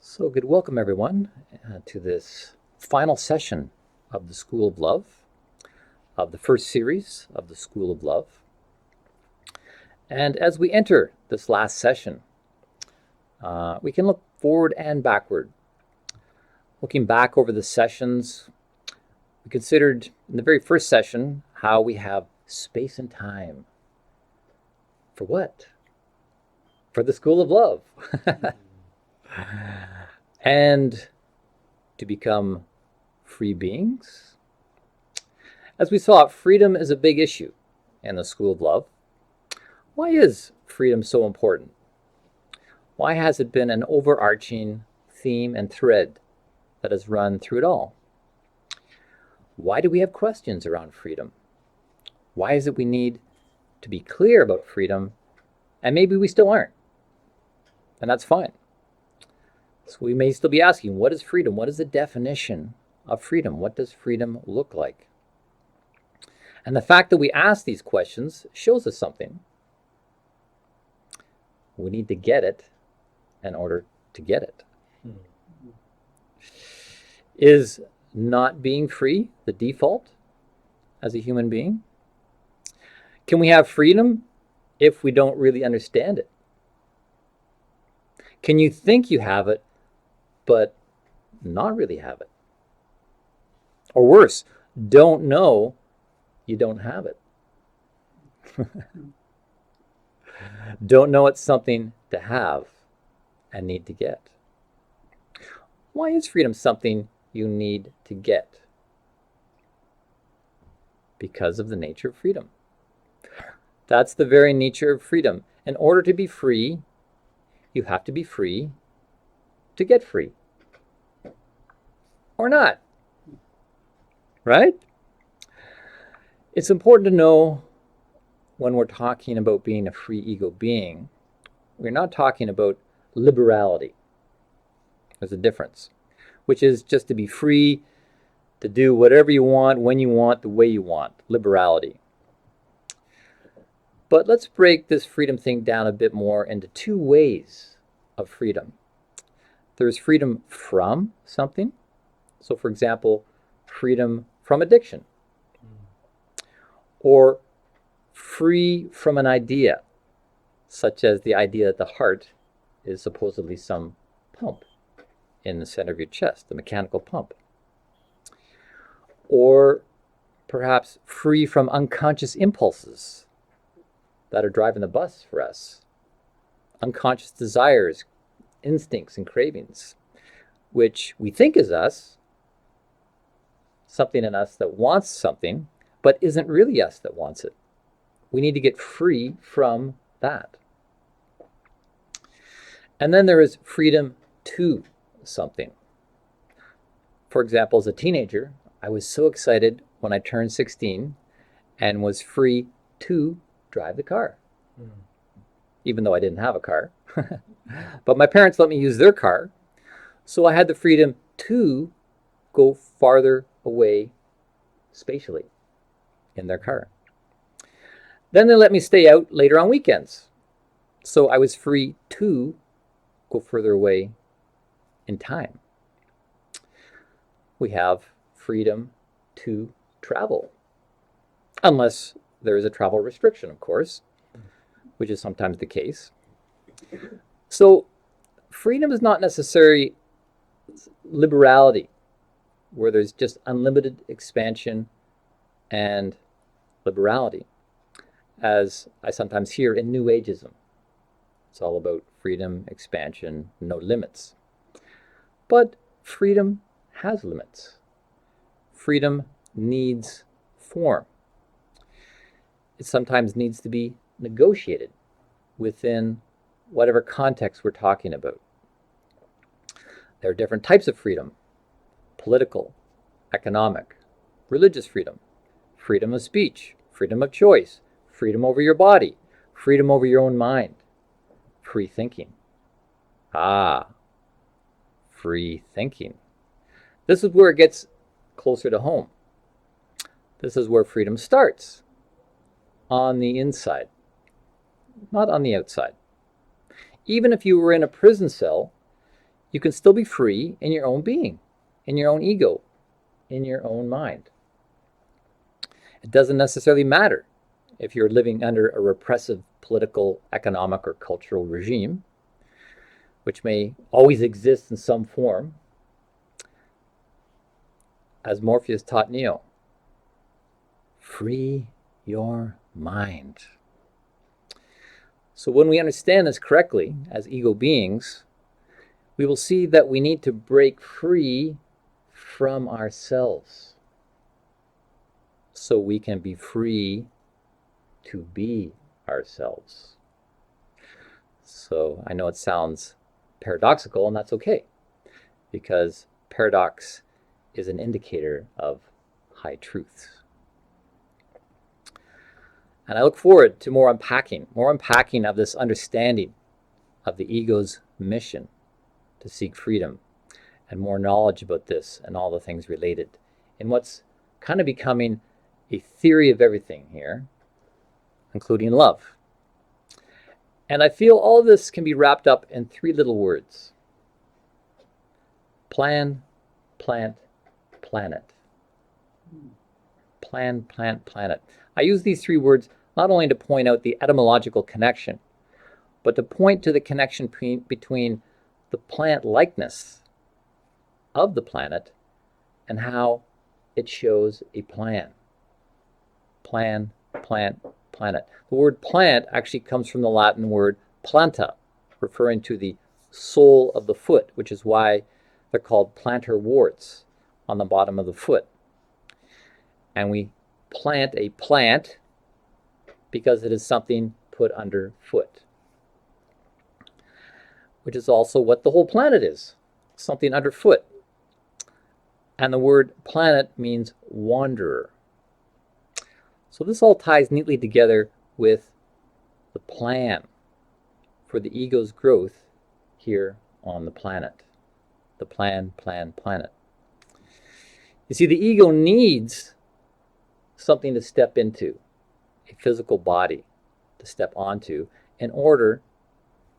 So good welcome everyone to this final session of the School of Love, of the first series of the School of Love. And as we enter this last session, we can look forward and backward. Looking back over the sessions, we considered in the very first session how we have space and time. For what? For the School of Love. And to become free beings. As we saw, freedom is a big issue in the School of Love. Why is freedom so important? Why has it been an overarching theme and thread that has run through it all? Why do we have questions around freedom? Why is it we need to be clear about freedom, and maybe we still aren't? And that's fine. So we may still be asking, what is freedom? What is the definition of freedom? What does freedom look like? And the fact that we ask these questions shows us something. We need to get it in order to get it. Is not being free the default as a human being? Can we have freedom if we don't really understand it? Can you think you have it, but not really have it? Or worse, don't know you don't have it. Don't know it's something to have and need to get. Why is freedom something you need to get? Because of the nature of freedom. That's the very nature of freedom. In order to be free, you have to be free to get free. Or not. Right? It's important to know when we're talking about being a free ego being, we're not talking about liberality. There's a difference, which is just to be free to do whatever you want, when you want, the way you want. Liberality. But let's break this freedom thing down a bit more into two ways of freedom. There's freedom from something. So, for example, freedom from addiction. Or free from an idea, such as the idea that the heart is supposedly some pump in the center of your chest, the mechanical pump. Or perhaps free from unconscious impulses that are driving the bus for us. Unconscious desires, instincts, and cravings, which we think is us, something in us that wants something, but isn't really us that wants it. We need to get free from that. And then there is freedom to something. For example, as a teenager, I was so excited when I turned 16 and was free to drive the car. Even though I didn't have a car. But my parents let me use their car, so I had the freedom to go farther away spatially in their car. Then they let me stay out later on weekends, so I was free to go further away in time. We have freedom to travel, unless there is a travel restriction, of course, which is sometimes the case. So freedom is not necessarily liberality, where there's just unlimited expansion and liberality, as I sometimes hear in New Ageism. It's all about freedom, expansion, no limits. But freedom has limits. Freedom needs form. It sometimes needs to be negotiated within whatever context we're talking about. There are different types of freedom: political, economic, religious freedom, freedom of speech, freedom of choice, freedom over your body, freedom over your own mind, free thinking. Free thinking. This is where it gets closer to home. This is where freedom starts. On the inside, not on the outside. Even if you were in a prison cell, you can still be free in your own being, in your own ego, in your own mind. It doesn't necessarily matter if you're living under a repressive political, economic, or cultural regime, which may always exist in some form. As Morpheus taught Neo, free your mind. So when we understand this correctly as ego beings, we will see that we need to break free from ourselves so we can be free to be ourselves. So I know it sounds paradoxical, and that's okay, because paradox is an indicator of high truths. And I look forward to more unpacking of this understanding of the ego's mission to seek freedom, and more knowledge about this and all the things related in what's kind of becoming a theory of everything here, including love. And I feel all this can be wrapped up in 3 little words: plan, plant, planet. Plan, plant, planet. I use these 3 words not only to point out the etymological connection, but to point to the connection between the plant likeness of the planet and how it shows a plan. Plan, plant, planet. The word plant actually comes from the Latin word planta, referring to the sole of the foot, which is why they're called plantar warts on the bottom of the foot. And we plant a plant because it is something put underfoot, which is also what the whole planet is, something underfoot. And the word planet means wanderer. So this all ties neatly together with the plan for the ego's growth here on the planet. The plan, planet. You see, the ego needs something to step into, a physical body to step onto in order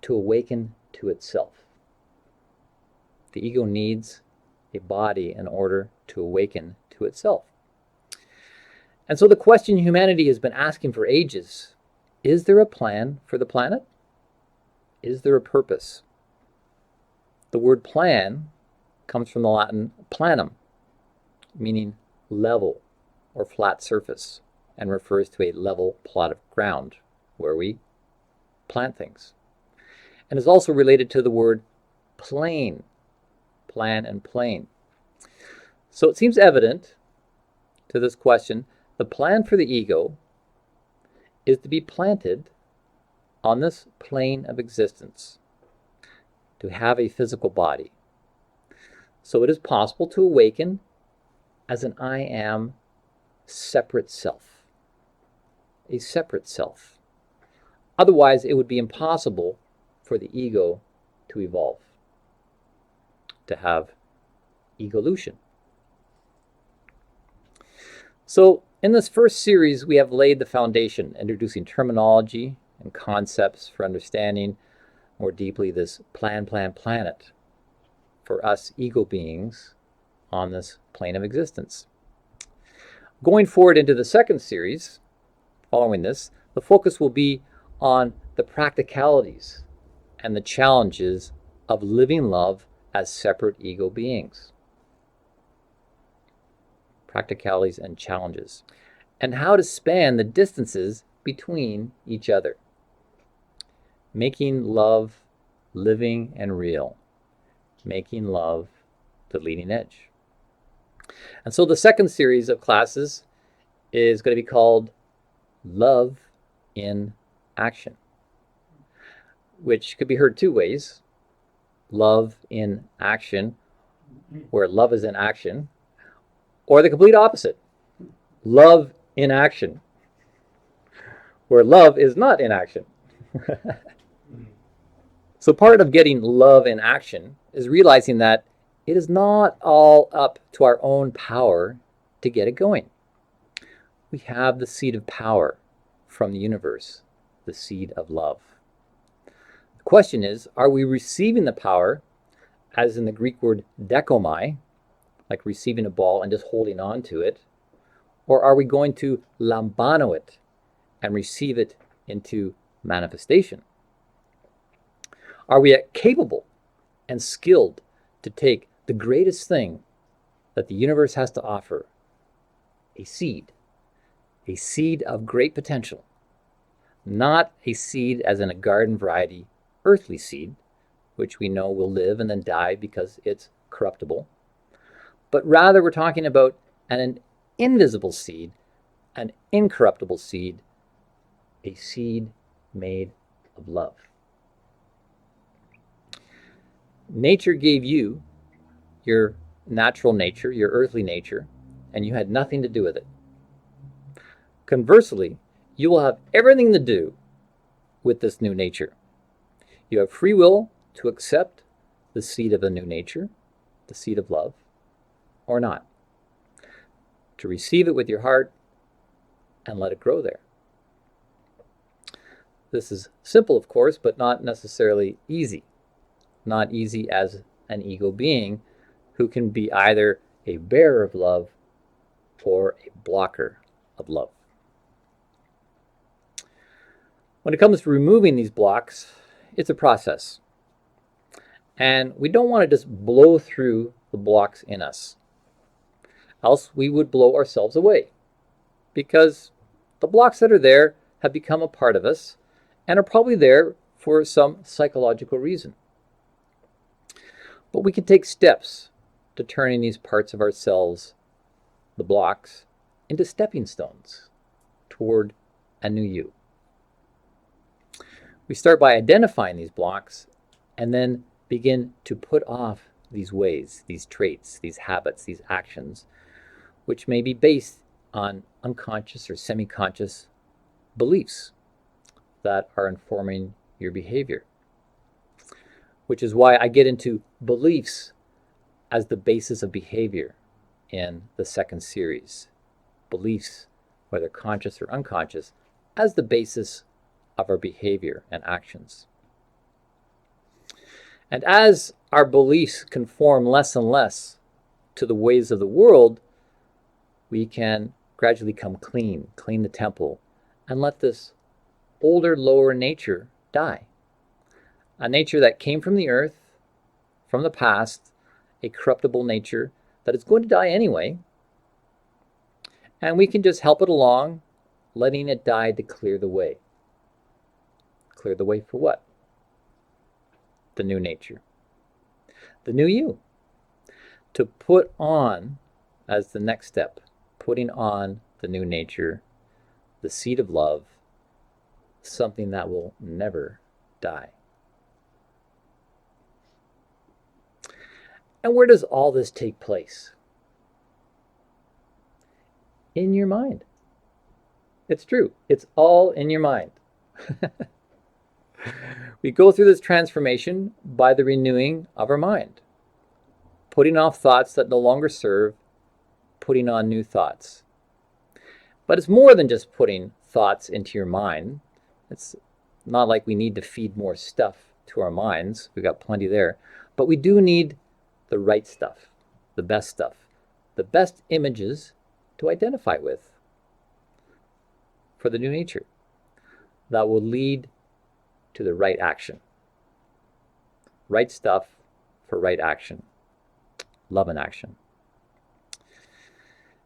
to awaken to itself. The ego needs a body in order to awaken to itself. And so the question humanity has been asking for ages, is there a plan for the planet? Is there a purpose? The word plan comes from the Latin planum, meaning level or flat surface, and refers to a level plot of ground where we plant things. And is also related to the word plane, plan and plane. So it seems evident to this question, the plan for the ego is to be planted on this plane of existence, to have a physical body. So it is possible to awaken as an I am separate self, a separate self. Otherwise, it would be impossible for the ego to evolve, to have evolution. So in this first series, we have laid the foundation, introducing terminology and concepts for understanding more deeply this planet for us ego beings on this plane of existence. Going forward into the second series, following this, the focus will be on the practicalities and the challenges of living love as separate ego beings. Practicalities and challenges, and how to span the distances between each other. Making love living and real. Making love the leading edge. And so the second series of classes is going to be called Love in Action, which could be heard 2 ways. Love in action, where love is in action, or the complete opposite. Love in action, where love is not in action. So part of getting love in action is realizing that it is not all up to our own power to get it going. We have the seed of power from the universe, the seed of love. The question is, are we receiving the power as in the Greek word dekomai, like receiving a ball and just holding on to it? Or are we going to lambano it and receive it into manifestation? Are we capable and skilled to take the greatest thing that the universe has to offer, a seed of great potential, not a seed as in a garden variety earthly seed, which we know will live and then die because it's corruptible, but rather we're talking about an invisible seed, an incorruptible seed, a seed made of love. Nature gave you your natural nature, your earthly nature, and you had nothing to do with it. Conversely, you will have everything to do with this new nature. You have free will to accept the seed of a new nature, the seed of love, or not. To receive it with your heart and let it grow there. This is simple, of course, but not necessarily easy. Not easy as an ego being who can be either a bearer of love or a blocker of love. When it comes to removing these blocks, it's a process. And we don't want to just blow through the blocks in us. Else we would blow ourselves away. Because the blocks that are there have become a part of us and are probably there for some psychological reason. But we can take steps to turning these parts of ourselves, the blocks, into stepping stones toward a new you. We start by identifying these blocks and then begin to put off these ways, these traits, these habits, these actions, which may be based on unconscious or semi-conscious beliefs that are informing your behavior. Which is why I get into beliefs as the basis of behavior in the second series. Beliefs, whether conscious or unconscious, as the basis of our behavior and actions. And as our beliefs conform less and less to the ways of the world, we can gradually come clean the temple, and let this older, lower nature die. A nature that came from the earth, from the past, a corruptible nature that is going to die anyway, and we can just help it along, letting it die to clear the way. Clear the way for what? The new nature. The new you. To put on, as the next step, putting on the new nature, the seed of love, something that will never die. And where does all this take place? In your mind. It's true. It's all in your mind. We go through this transformation by the renewing of our mind, putting off thoughts that no longer serve, putting on new thoughts. But it's more than just putting thoughts into your mind. It's not like we need to feed more stuff to our minds. We've got plenty there. But we do need the right stuff, the best images to identify with for the new nature that will lead to the right action. Right stuff for right action. Love in action.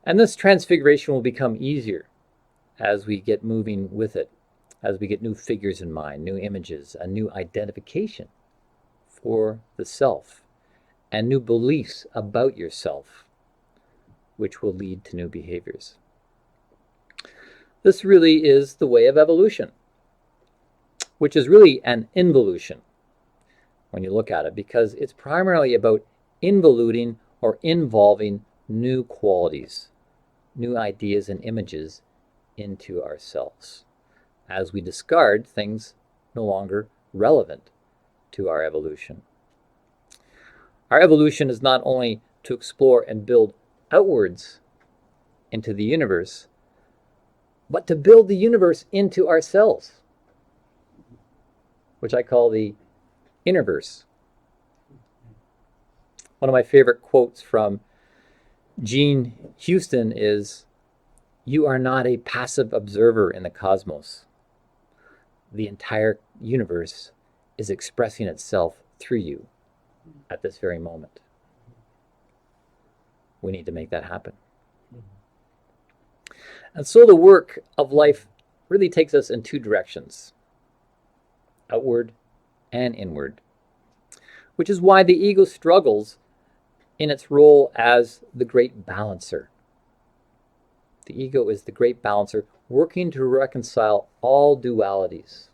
And this transfiguration will become easier as we get moving with it, as we get new figures in mind, new images, a new identification for the self, and new beliefs about yourself, which will lead to new behaviors. This really is the way of evolution, which is really an involution when you look at it, because it's primarily about involuting or involving new qualities, new ideas and images into ourselves, as we discard things no longer relevant to our evolution. Our evolution is not only to explore and build outwards into the universe, but to build the universe into ourselves, which I call the innerverse. One of my favorite quotes from Gene Houston is, "You are not a passive observer in the cosmos. The entire universe is expressing itself through you at this very moment." We need to make that happen. And so the work of life really takes us in two directions, outward and inward, which is why the ego struggles in its role as the great balancer. The ego is the great balancer, working to reconcile all dualities,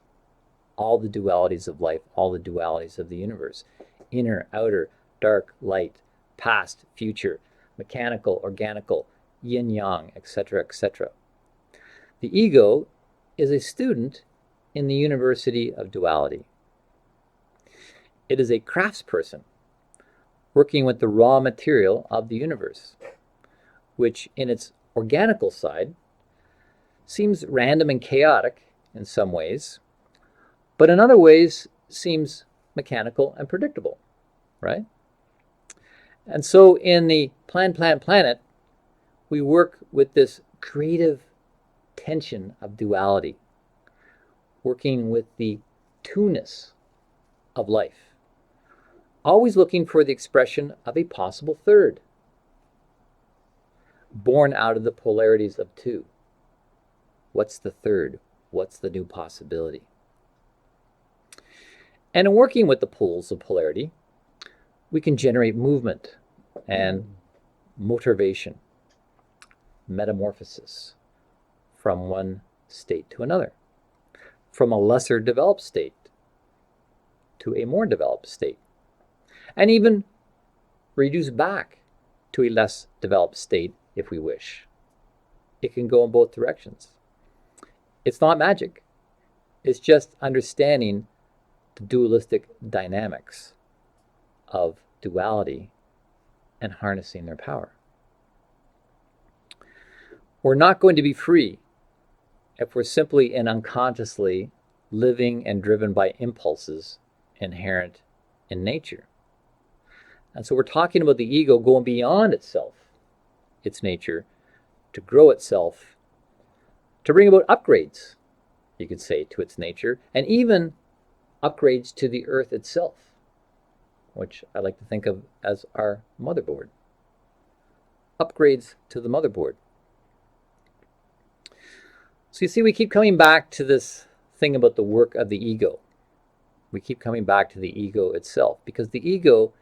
all the dualities of life, all the dualities of the universe, inner, outer, dark, light, past, future, mechanical, organical, yin-yang, etc., etc. The ego is a student in the University of Duality. It is a craftsperson working with the raw material of the universe, which in its organical side seems random and chaotic in some ways, but in other ways seems mechanical and predictable, right? And so in the planet, we work with this creative tension of duality, working with the two-ness of life, always looking for the expression of a possible third, born out of the polarities of two. What's the third? What's the new possibility? And in working with the poles of polarity, we can generate movement and motivation, metamorphosis from one state to another, from a lesser developed state to a more developed state, and even reduce back to a less developed state if we wish. It can go in both directions. It's not magic. It's just understanding the dualistic dynamics of duality and harnessing their power. We're not going to be free if we're simply and unconsciously living and driven by impulses inherent in nature. And so we're talking about the ego going beyond itself, its nature, to grow itself, to bring about upgrades, you could say, to its nature, and even upgrades to the earth itself, which I like to think of as our motherboard. Upgrades to the motherboard. So you see, we keep coming back to this thing about the work of the ego. We keep coming back to the ego itself, because the ego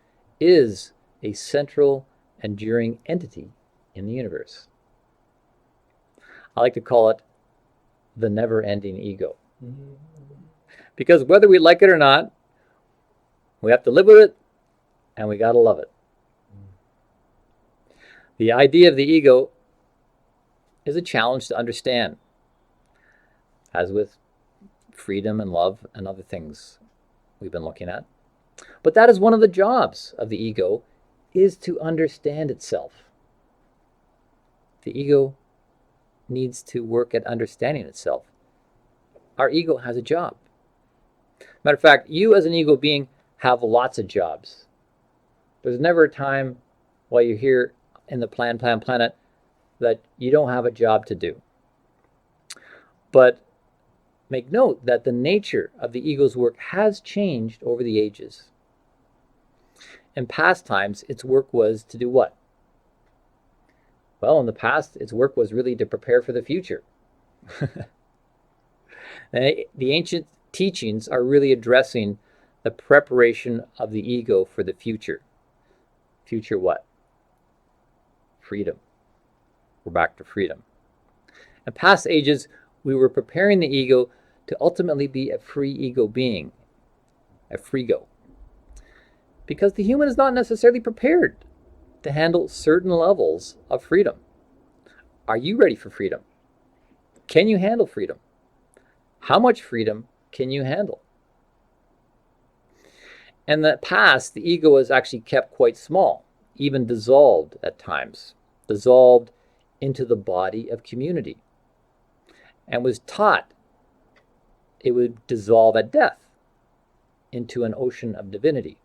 is a central, enduring entity in the universe. I like to call it the never-ending ego. Because whether we like it or not, we have to live with it, and we got to love it. The idea of the ego is a challenge to understand, as with freedom and love and other things we've been looking at. But that is one of the jobs of the ego, is to understand itself. The ego needs to work at understanding itself. Our ego has a job. Matter of fact, you as an ego being have lots of jobs. There's never a time while you're here in the planet that you don't have a job to do. But make note that the nature of the ego's work has changed over the ages. In past times, its work was to do what? Well, in the past, its work was really to prepare for the future. The ancient teachings are really addressing the preparation of the ego for the future. Future what? Freedom. We're back to freedom. In past ages, we were preparing the ego to ultimately be a free ego being, a freego. Because the human is not necessarily prepared to handle certain levels of freedom. Are you ready for freedom? Can you handle freedom? How much freedom can you handle? In the past, the ego was actually kept quite small, even dissolved at times, dissolved into the body of community, and was taught it would dissolve at death into an ocean of divinity.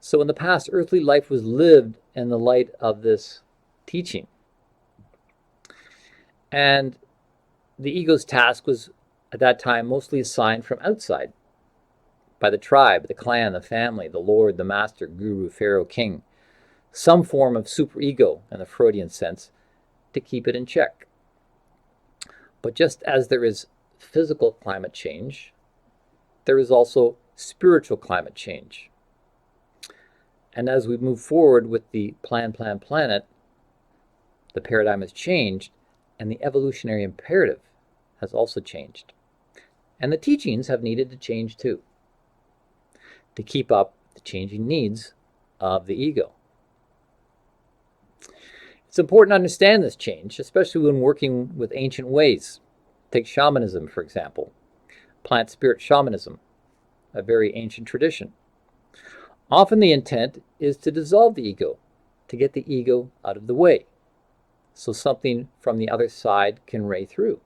So in the past, earthly life was lived in the light of this teaching. And the ego's task was, at that time, mostly assigned from outside, by the tribe, the clan, the family, the lord, the master, guru, pharaoh, king, some form of superego in the Freudian sense to keep it in check. But just as there is physical climate change, there is also spiritual climate change. And as we move forward with the planet, the paradigm has changed, and the evolutionary imperative has also changed. And the teachings have needed to change too, to keep up the changing needs of the ego. It's important to understand this change, especially when working with ancient ways. Take shamanism, for example. Plant spirit shamanism, a very ancient tradition. Often the intent is to dissolve the ego, to get the ego out of the way, so something from the other side can ray through.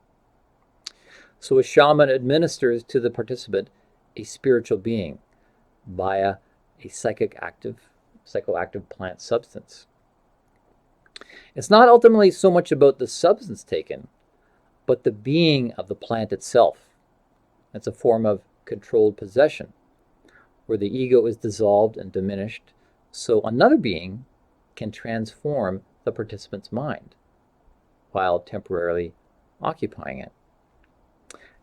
So a shaman administers to the participant a spiritual being via a psychoactive plant substance. It's not ultimately so much about the substance taken, but the being of the plant itself. It's a form of controlled possession, where the ego is dissolved and diminished, so another being can transform the participant's mind while temporarily occupying it.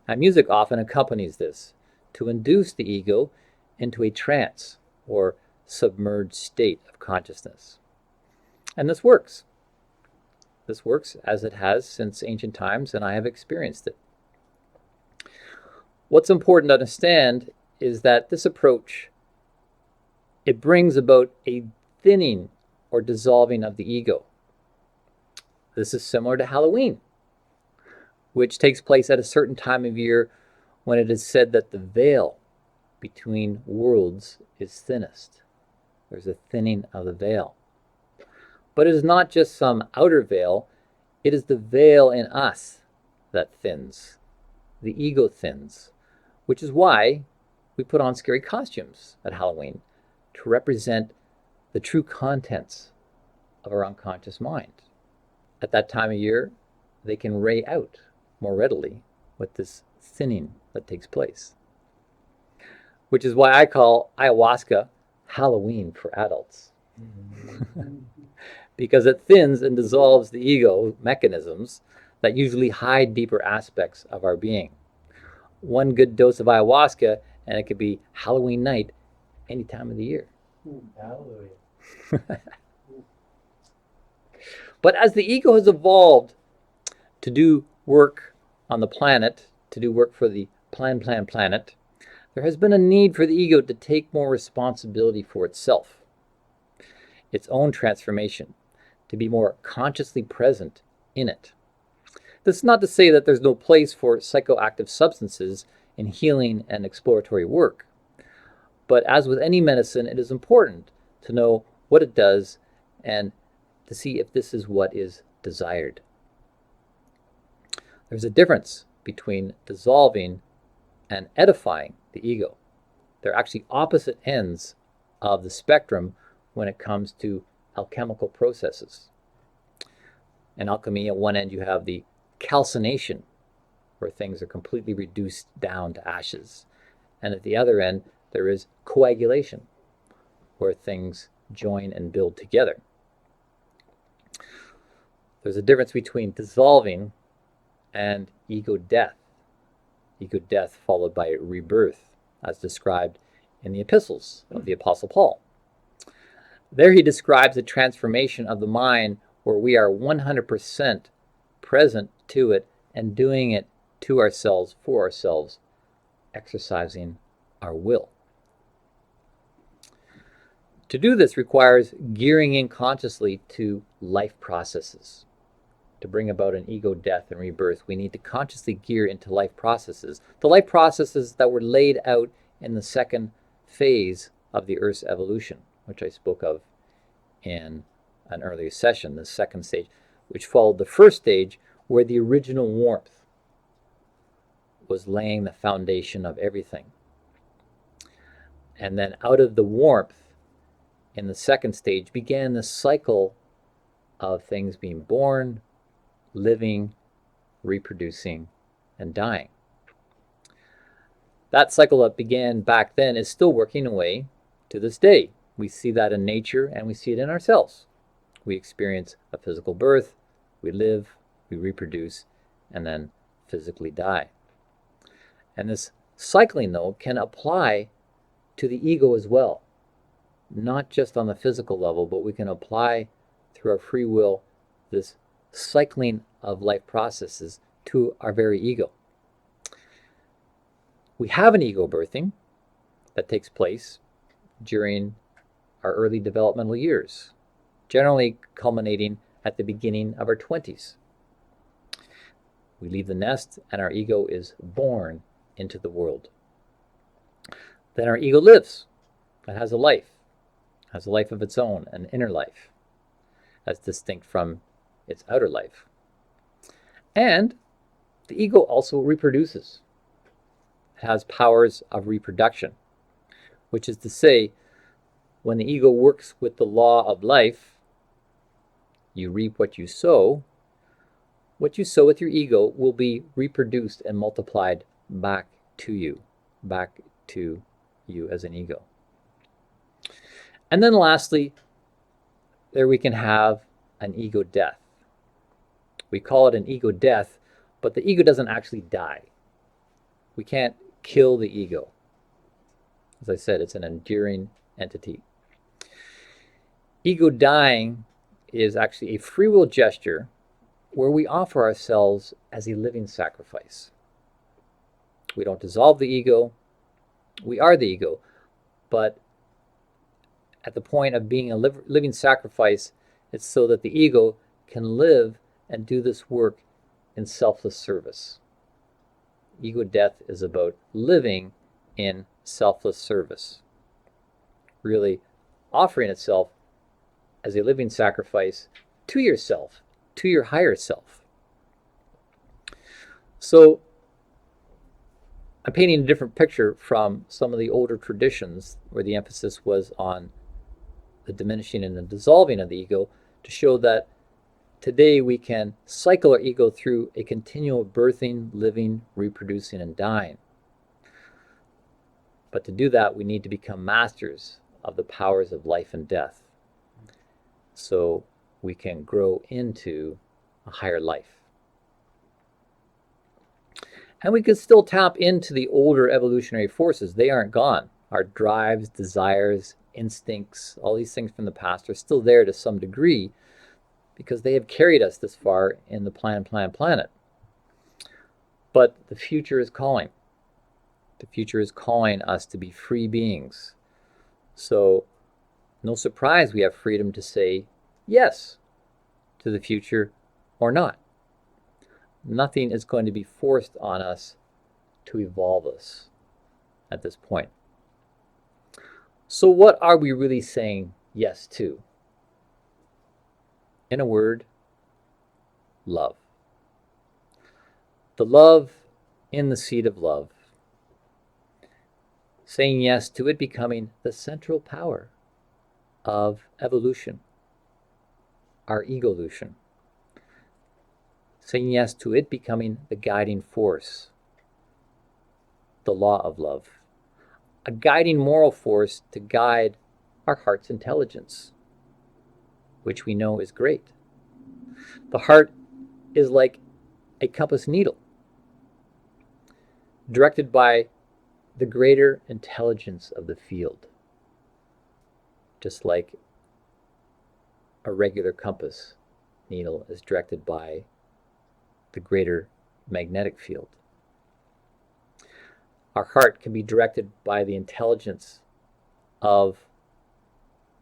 And music often accompanies this to induce the ego into a trance or submerged state of consciousness. And this works. This works as it has since ancient times, and I have experienced it. What's important to understand is that this approach, it brings about a thinning or dissolving of the ego. This is similar to Halloween, which takes place at a certain time of year when it is said that the veil between worlds is thinnest. There's a thinning of the veil. But it is not just some outer veil, it is the veil in us that thins. The ego thins, which is why we put on scary costumes at Halloween, to represent the true contents of our unconscious mind. At that time of year, they can ray out more readily with this thinning that takes place. Which is why I call ayahuasca Halloween for adults. Because it thins and dissolves the ego mechanisms that usually hide deeper aspects of our being. One good dose of ayahuasca, and it could be Halloween night any time of the year. Hallelujah. But as the ego has evolved to do work on the planet, to do work for the planet, there has been a need for the ego to take more responsibility for itself, its own transformation, to be more consciously present in it. This is not to say that there's no place for psychoactive substances in healing and exploratory work. But as with any medicine, it is important to know what it does and to see if this is what is desired. There's a difference between dissolving and edifying the ego. They're actually opposite ends of the spectrum when it comes to alchemical processes. In alchemy, at one end you have the calcination, where things are completely reduced down to ashes. And at the other end, there is coagulation, where things join and build together. There's a difference between dissolving and ego death. Ego death followed by rebirth, as described in the epistles of the Apostle Paul. There he describes the transformation of the mind where we are 100% present to it and doing it to ourselves, for ourselves, exercising our will. To do this requires gearing in consciously to life processes. To bring about an ego death and rebirth, we need to consciously gear into life processes. The life processes that were laid out in the second phase of the Earth's evolution, which I spoke of in an earlier session, the second stage, which followed the first stage, where the original warmth was laying the foundation of everything. And then out of the warmth in the second stage, began the cycle of things being born, living, reproducing, and dying. That cycle that began back then is still working away to this day. We see that in nature and we see it in ourselves. We experience a physical birth, we live, we reproduce, and then physically die. And this cycling, though, can apply to the ego as well. Not just on the physical level, but we can apply through our free will this cycling of life processes to our very ego. We have an ego birthing that takes place during our early developmental years, generally culminating at the beginning of our 20s. We leave the nest and our ego is born into the world. Then our ego lives. It has a life of its own, an inner life, as distinct from its outer life. And the ego also reproduces. It has powers of reproduction, which is to say, when the ego works with the law of life, you reap what you sow. What you sow with your ego will be reproduced and multiplied back to you as an ego. And then lastly, there we can have an ego death. We call it an ego death, but the ego doesn't actually die. We can't kill the ego. As I said, it's an enduring entity. Ego dying is actually a free will gesture where we offer ourselves as a living sacrifice. We don't dissolve the ego. We are the ego. But at the point of being a living sacrifice, it's so that the ego can live and do this work in selfless service. Ego death is about living in selfless service, really offering itself as a living sacrifice to yourself, to your higher self. So I'm painting a different picture from some of the older traditions where the emphasis was on the diminishing and the dissolving of the ego, to show that today we can cycle our ego through a continual birthing, living, reproducing, and dying. But to do that, we need to become masters of the powers of life and death, so we can grow into a higher life. And we can still tap into the older evolutionary forces. They aren't gone. Our drives, desires, instincts, all these things from the past are still there to some degree, because they have carried us this far in the planet. But the future is calling. The future is calling us to be free beings. So no surprise we have freedom to say yes to the future or not. Nothing is going to be forced on us to evolve us at this point. So what are we really saying yes to? In a word, love. The love in the seed of love. Saying yes to it becoming the central power of evolution, our evolution. Saying yes to it becoming the guiding force, the law of love. A guiding moral force to guide our heart's intelligence, which we know is great. The heart is like a compass needle, directed by the greater intelligence of the field, just like a regular compass needle is directed by the greater magnetic field. Our heart can be directed by the intelligence of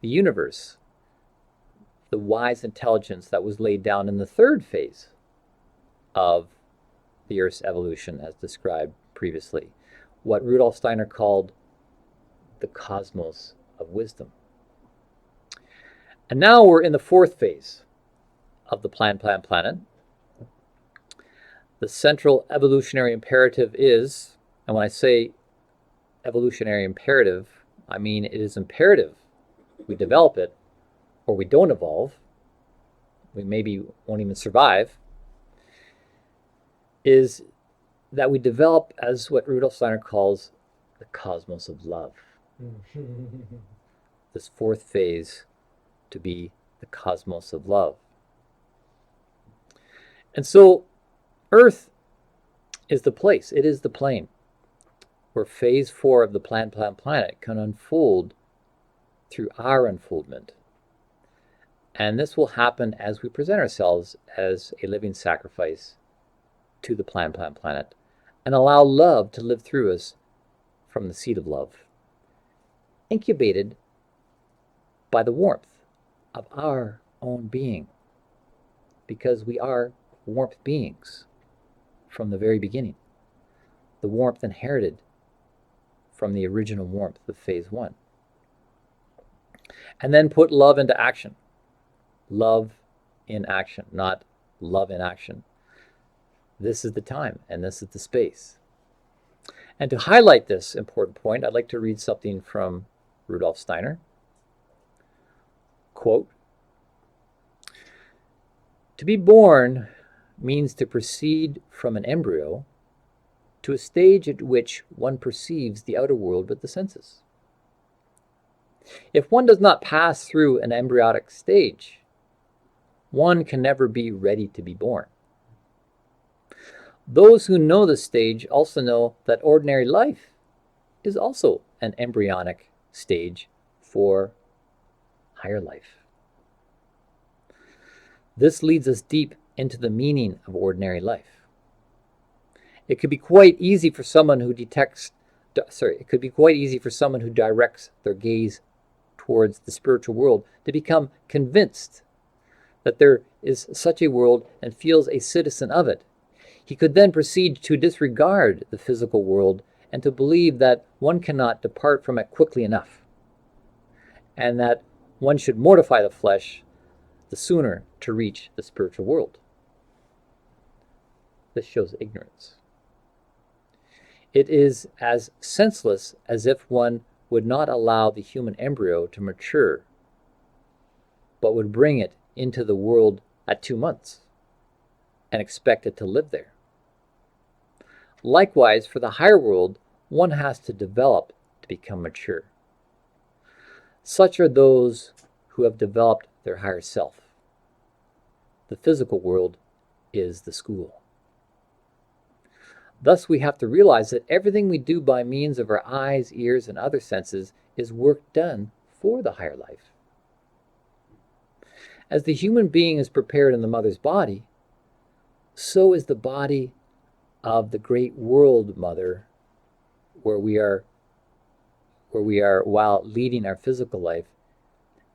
the universe, the wise intelligence that was laid down in the third phase of the Earth's evolution, as described previously, what Rudolf Steiner called the cosmos of wisdom. And now we're in the fourth phase of the planet. The central evolutionary imperative is, and when I say evolutionary imperative, I mean it is imperative we develop it, or we don't evolve, we maybe won't even survive, is that we develop as what Rudolf Steiner calls the cosmos of love. This fourth phase to be the cosmos of love. And so Earth is the place, it is the plane where phase 4 of the planet can unfold through our unfoldment. And this will happen as we present ourselves as a living sacrifice to the planet and allow love to live through us from the seed of love, incubated by the warmth of our own being, because we are warmth beings from the very beginning, the warmth inherited from the original warmth of phase 1. And then put love into action. Love in action, not love in action. This is the time and this is the space. And to highlight this important point, I'd like to read something from Rudolf Steiner. Quote, "To be born means to proceed from an embryo to a stage at which one perceives the outer world with the senses. If one does not pass through an embryonic stage, one can never be ready to be born. Those who know the stage also know that ordinary life is also an embryonic stage for higher life. This leads us deep into the meaning of ordinary life. It could be quite easy for someone who directs their gaze towards the spiritual world to become convinced that there is such a world and feels a citizen of it. He could then proceed to disregard the physical world and to believe that one cannot depart from it quickly enough, and that one should mortify the flesh the sooner to reach the spiritual world. This shows ignorance. It is as senseless as if one would not allow the human embryo to mature, but would bring it into the world at 2 months and expect it to live there. Likewise, for the higher world, one has to develop to become mature. Such are those who have developed their higher self. The physical world is the school. Thus, we have to realize that everything we do by means of our eyes, ears, and other senses is work done for the higher life. As the human being is prepared in the mother's body, so is the body of the great world mother, where we are while leading our physical life,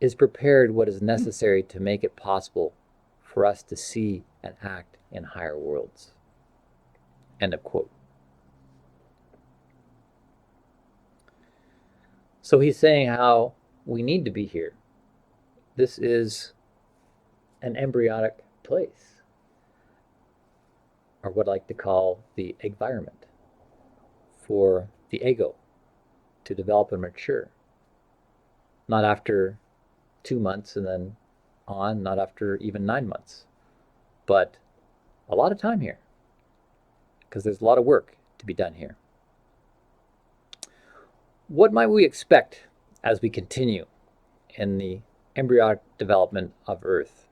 is prepared what is necessary to make it possible for us to see and act in higher worlds." End of quote. So he's saying how we need to be here. This is an embryonic place, or what I like to call the environment for the ego to develop and mature. Not after 2 months and then on, not after even 9 months, but a lot of time here, because there's a lot of work to be done here. What might we expect as we continue in the embryonic development of Earth?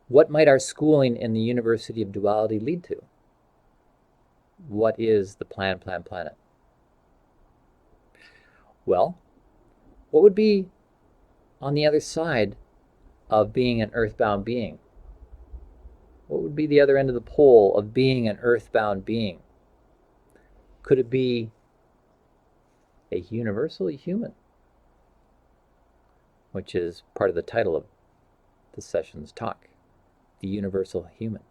What might our schooling in the University of Duality lead to? What is the planet? Well, what would be on the other side of being an earthbound being? What would be the other end of the pole of being an earthbound being? Could it be a universally human, which is part of the title of the session's talk, the universal human,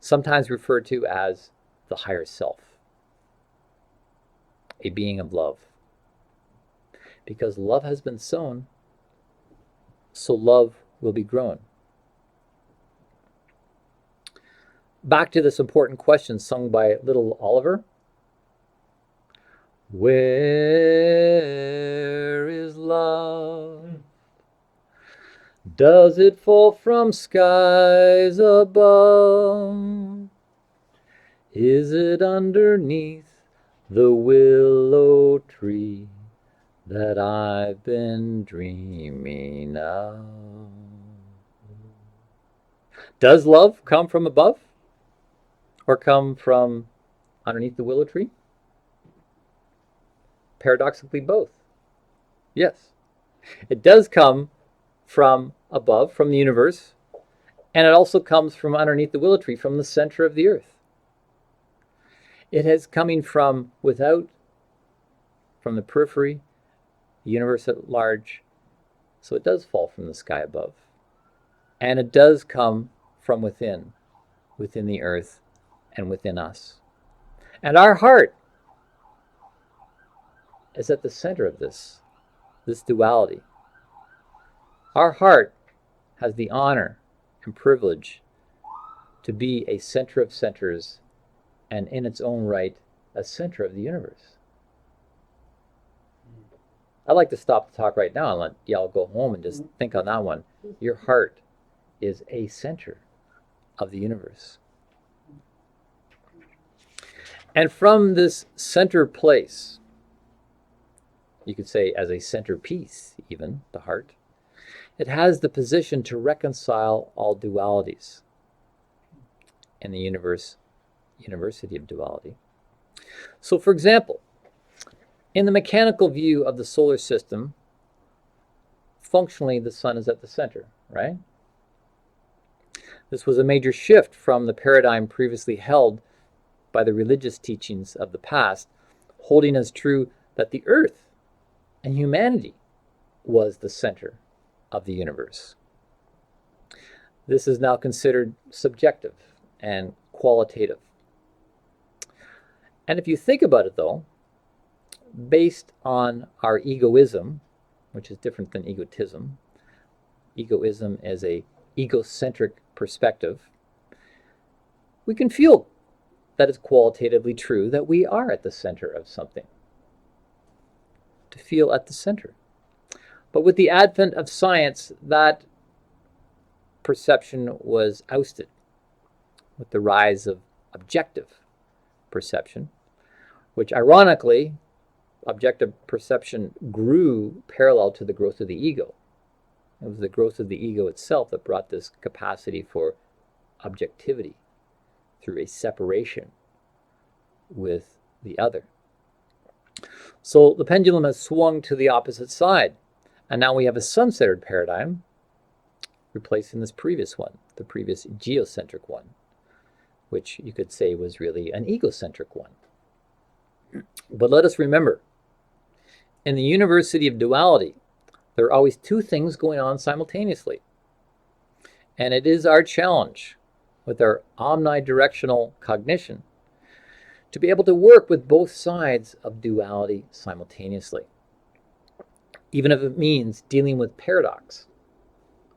sometimes referred to as the higher self, a being of love. Because love has been sown, so love will be grown. Back to this important question sung by little Oliver. Where is love? Does it fall from skies above? Is it underneath the willow tree that I've been dreaming of? Does love come from above or come from underneath the willow tree? Paradoxically, both. Yes. It does come from above, from the universe, and it also comes from underneath the willow tree, from the center of the earth. It is coming from without, from the periphery, the universe at large, so it does fall from the sky above. And it does come from within the earth and within us. And our heart is at the center of this duality. Our heart has the honor and privilege to be a center of centers and in its own right, a center of the universe. I'd like to stop the talk right now and let y'all go home and just think on that one. Your heart is a center of the universe. And from this center place, you could say as a centerpiece even, the heart, it has the position to reconcile all dualities in the university of duality. So for example, in the mechanical view of the solar system, functionally the sun is at the center, right? This was a major shift from the paradigm previously held by the religious teachings of the past, holding as true that the earth and humanity was the center of the universe. This is now considered subjective and qualitative. And if you think about it though, based on our egoism, which is different than egotism, egoism is a egocentric perspective, we can feel that it's qualitatively true that we are at the center of something. To feel at the center. But with the advent of science, that perception was ousted with the rise of objective perception, which ironically, objective perception grew parallel to the growth of the ego. It was the growth of the ego itself that brought this capacity for objectivity through a separation with the other. So the pendulum has swung to the opposite side, and now we have a sun-centered paradigm replacing this previous one, the previous geocentric one, which you could say was really an egocentric one. But let us remember, in the university of duality, there are always two things going on simultaneously. And it is our challenge with our omnidirectional cognition to be able to work with both sides of duality simultaneously, even if it means dealing with paradox,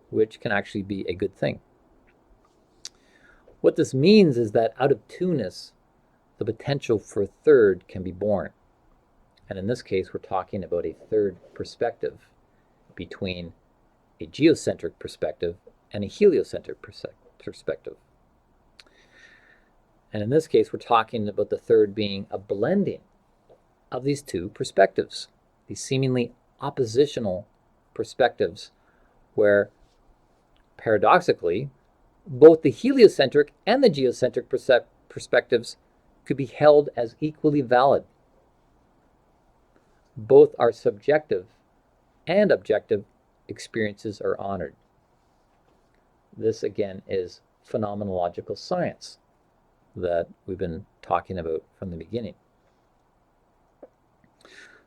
which can actually be a good thing. What this means is that out of two-ness, the potential for a third can be born. And in this case, we're talking about a third perspective between a geocentric perspective and a heliocentric perspective. And in this case, we're talking about the third being a blending of these two perspectives, these seemingly oppositional perspectives, where paradoxically, both the heliocentric and the geocentric perspectives could be held as equally valid. Both our subjective and objective experiences are honored. This again is phenomenological science that we've been talking about from the beginning.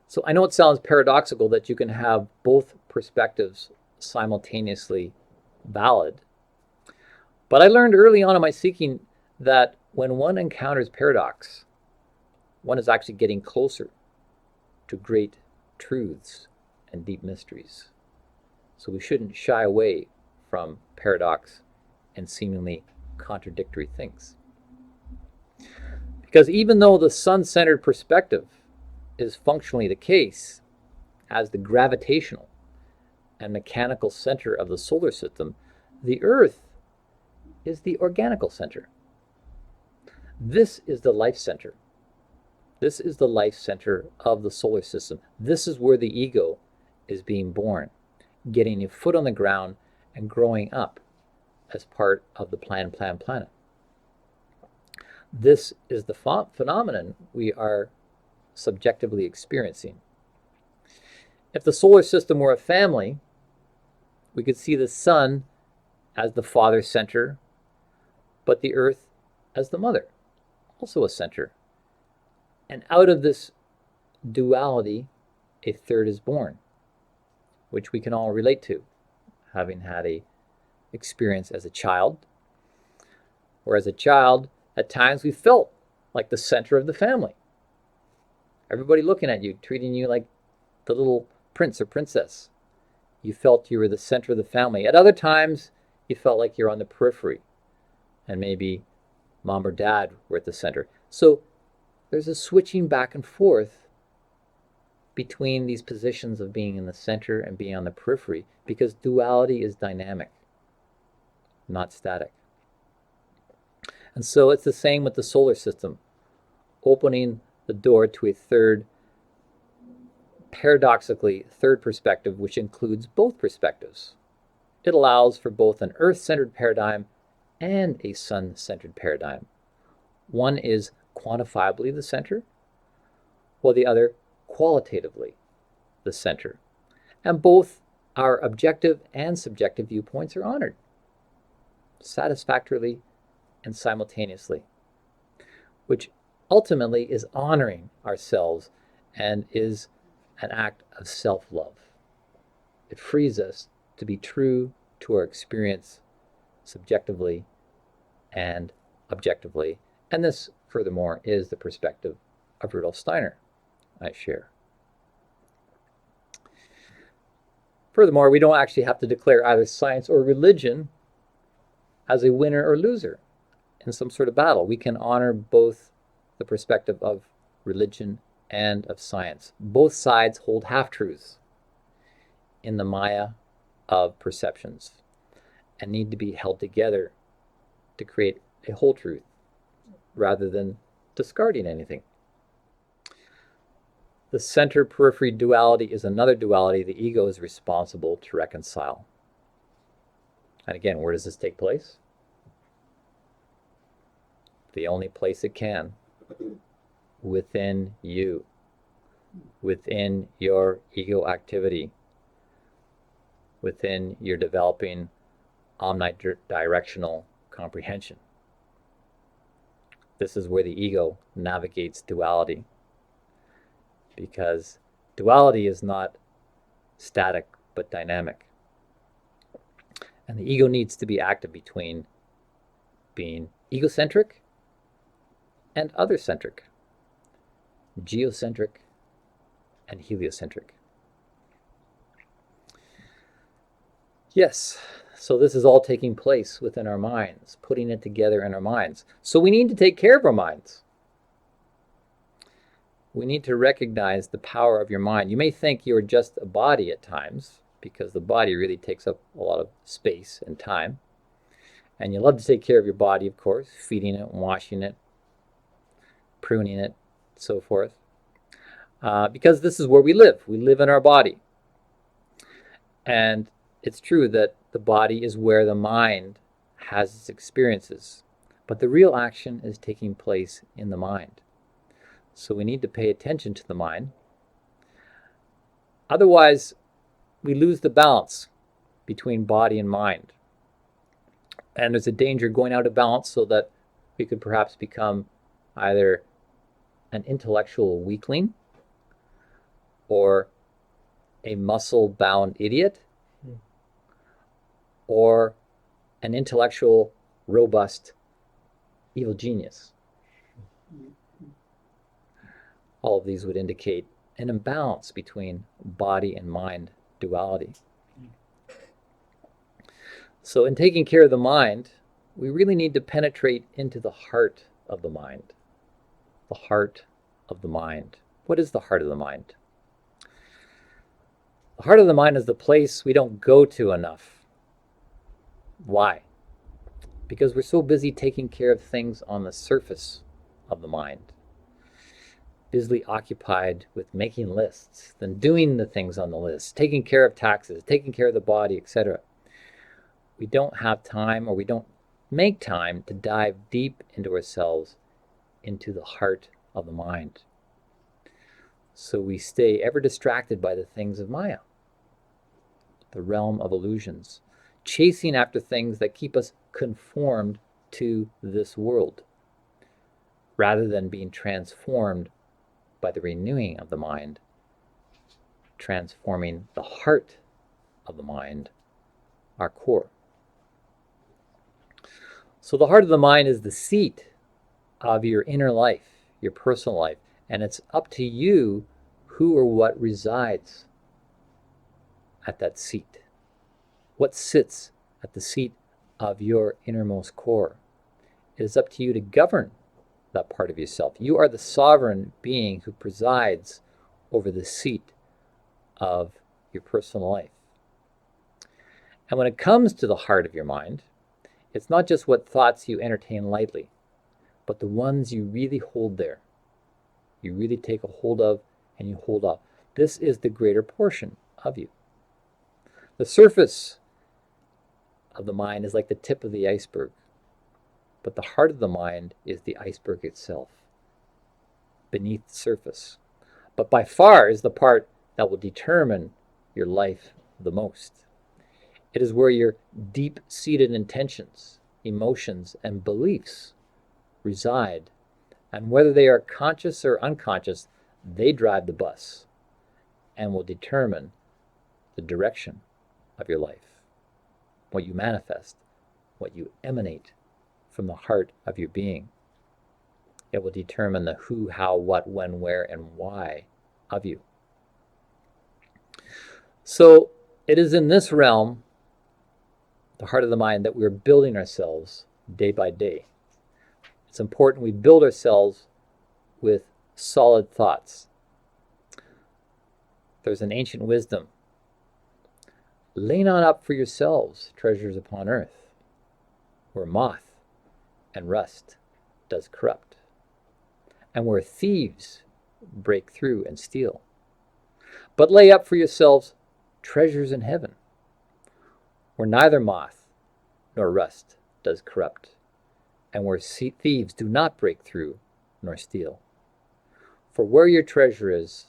So I know it sounds paradoxical that you can have both perspectives simultaneously valid, but I learned early on in my seeking that when one encounters paradox, one is actually getting closer to great truths and deep mysteries. So we shouldn't shy away from paradox and seemingly contradictory things. Because even though the sun-centered perspective is functionally the case as the gravitational and mechanical center of the solar system, the Earth is the organical center. This is the life center. This is the life center of the solar system. This is where the ego is being born, getting a foot on the ground and growing up as part of the planet. This is the phenomenon we are subjectively experiencing. If the solar system were a family, we could see the sun as the father center, but the earth as the mother, also a center. And out of this duality, a third is born, which we can all relate to, having had a experience as a child. Or as a child, at times we felt like the center of the family. Everybody looking at you, treating you like the little prince or princess. You felt you were the center of the family. At other times, you felt like you're on the periphery, and maybe mom or dad were at the center. So there's a switching back and forth between these positions of being in the center and being on the periphery, because duality is dynamic, not static. And so it's the same with the solar system, opening the door to a third, paradoxically, third perspective, which includes both perspectives. It allows for both an earth-centered paradigm and a sun-centered paradigm. One is quantifiably the center, while the other qualitatively the center. And both our objective and subjective viewpoints are honored satisfactorily and simultaneously, which ultimately is honoring ourselves and is an act of self-love. It frees us to be true to our experience subjectively and objectively. And this, furthermore, is the perspective of Rudolf Steiner I share. Furthermore, we don't actually have to declare either science or religion as a winner or loser in some sort of battle. We can honor both the perspective of religion and of science. Both sides hold half-truths in the Maya of perceptions and need to be held together to create a whole truth rather than discarding anything. The center-periphery duality is another duality the ego is responsible to reconcile. And again, where does this take place? The only place it can, within you, within your ego activity, within your developing omnidirectional comprehension. This is where the ego navigates duality, because duality is not static but dynamic. And the ego needs to be active between being egocentric and other-centric, geocentric and heliocentric. Yes, so this is all taking place within our minds, putting it together in our minds. So we need to take care of our minds. We need to recognize the power of your mind. You may think you're just a body at times, because the body really takes up a lot of space and time. And you love to take care of your body, of course, feeding it, washing it, pruning it, so forth. Because this is where we live. We live in our body. And it's true that the body is where the mind has its experiences. But the real action is taking place in the mind. So we need to pay attention to the mind. Otherwise, we lose the balance between body and mind. And there's a danger going out of balance so that we could perhaps become either an intellectual weakling or a muscle-bound idiot or an intellectual, robust, evil genius. All of these would indicate an imbalance between body and mind duality. So in taking care of the mind, we really need to penetrate into the heart of the mind. The heart of the mind. What is the heart of the mind? The heart of the mind is the place we don't go to enough. Why? Because we're so busy taking care of things on the surface of the mind, busily occupied with making lists, then doing the things on the list, taking care of taxes, taking care of the body, etc. We don't have time, or we don't make time to dive deep into ourselves, into the heart of the mind. So we stay ever distracted by the things of Maya, the realm of illusions, chasing after things that keep us conformed to this world, rather than being transformed by the renewing of the mind, transforming the heart of the mind, our core. So the heart of the mind is the seat of your inner life, your personal life, and it's up to you who or what resides at that seat. What sits at the seat of your innermost core? It is up to you to govern that part of yourself. You are the sovereign being who presides over the seat of your personal life. And when it comes to the heart of your mind, it's not just what thoughts you entertain lightly, but the ones you really hold there. You really take a hold of and you hold off. This is the greater portion of you. The surface of the mind is like the tip of the iceberg, but the heart of the mind is the iceberg itself, beneath the surface. But by far is the part that will determine your life the most. It is where your deep-seated intentions, emotions, and beliefs reside, and whether they are conscious or unconscious, they drive the bus and will determine the direction of your life, what you manifest, what you emanate from the heart of your being. It will determine the who, how, what, when, where, and why of you. So it is in this realm, the heart of the mind, that we're building ourselves day by day. It's important we build ourselves with solid thoughts. There's an ancient wisdom: lay not up for yourselves treasures upon earth, where moth and rust does corrupt, and where thieves break through and steal. But lay up for yourselves treasures in heaven, where neither moth nor rust does corrupt, and where thieves do not break through nor steal. For where your treasure is,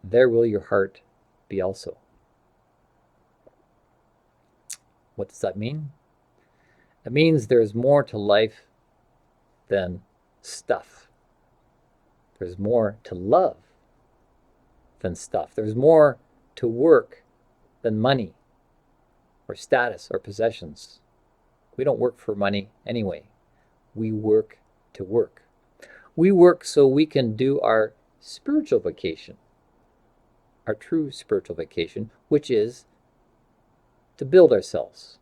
there will your heart be also. What does that mean? It means there's more to life than stuff. There's more to love than stuff. There's more to work than money or status or possessions. We don't work for money anyway. We work to work. We work so we can do our spiritual vocation, our true spiritual vocation, which is to build ourselves.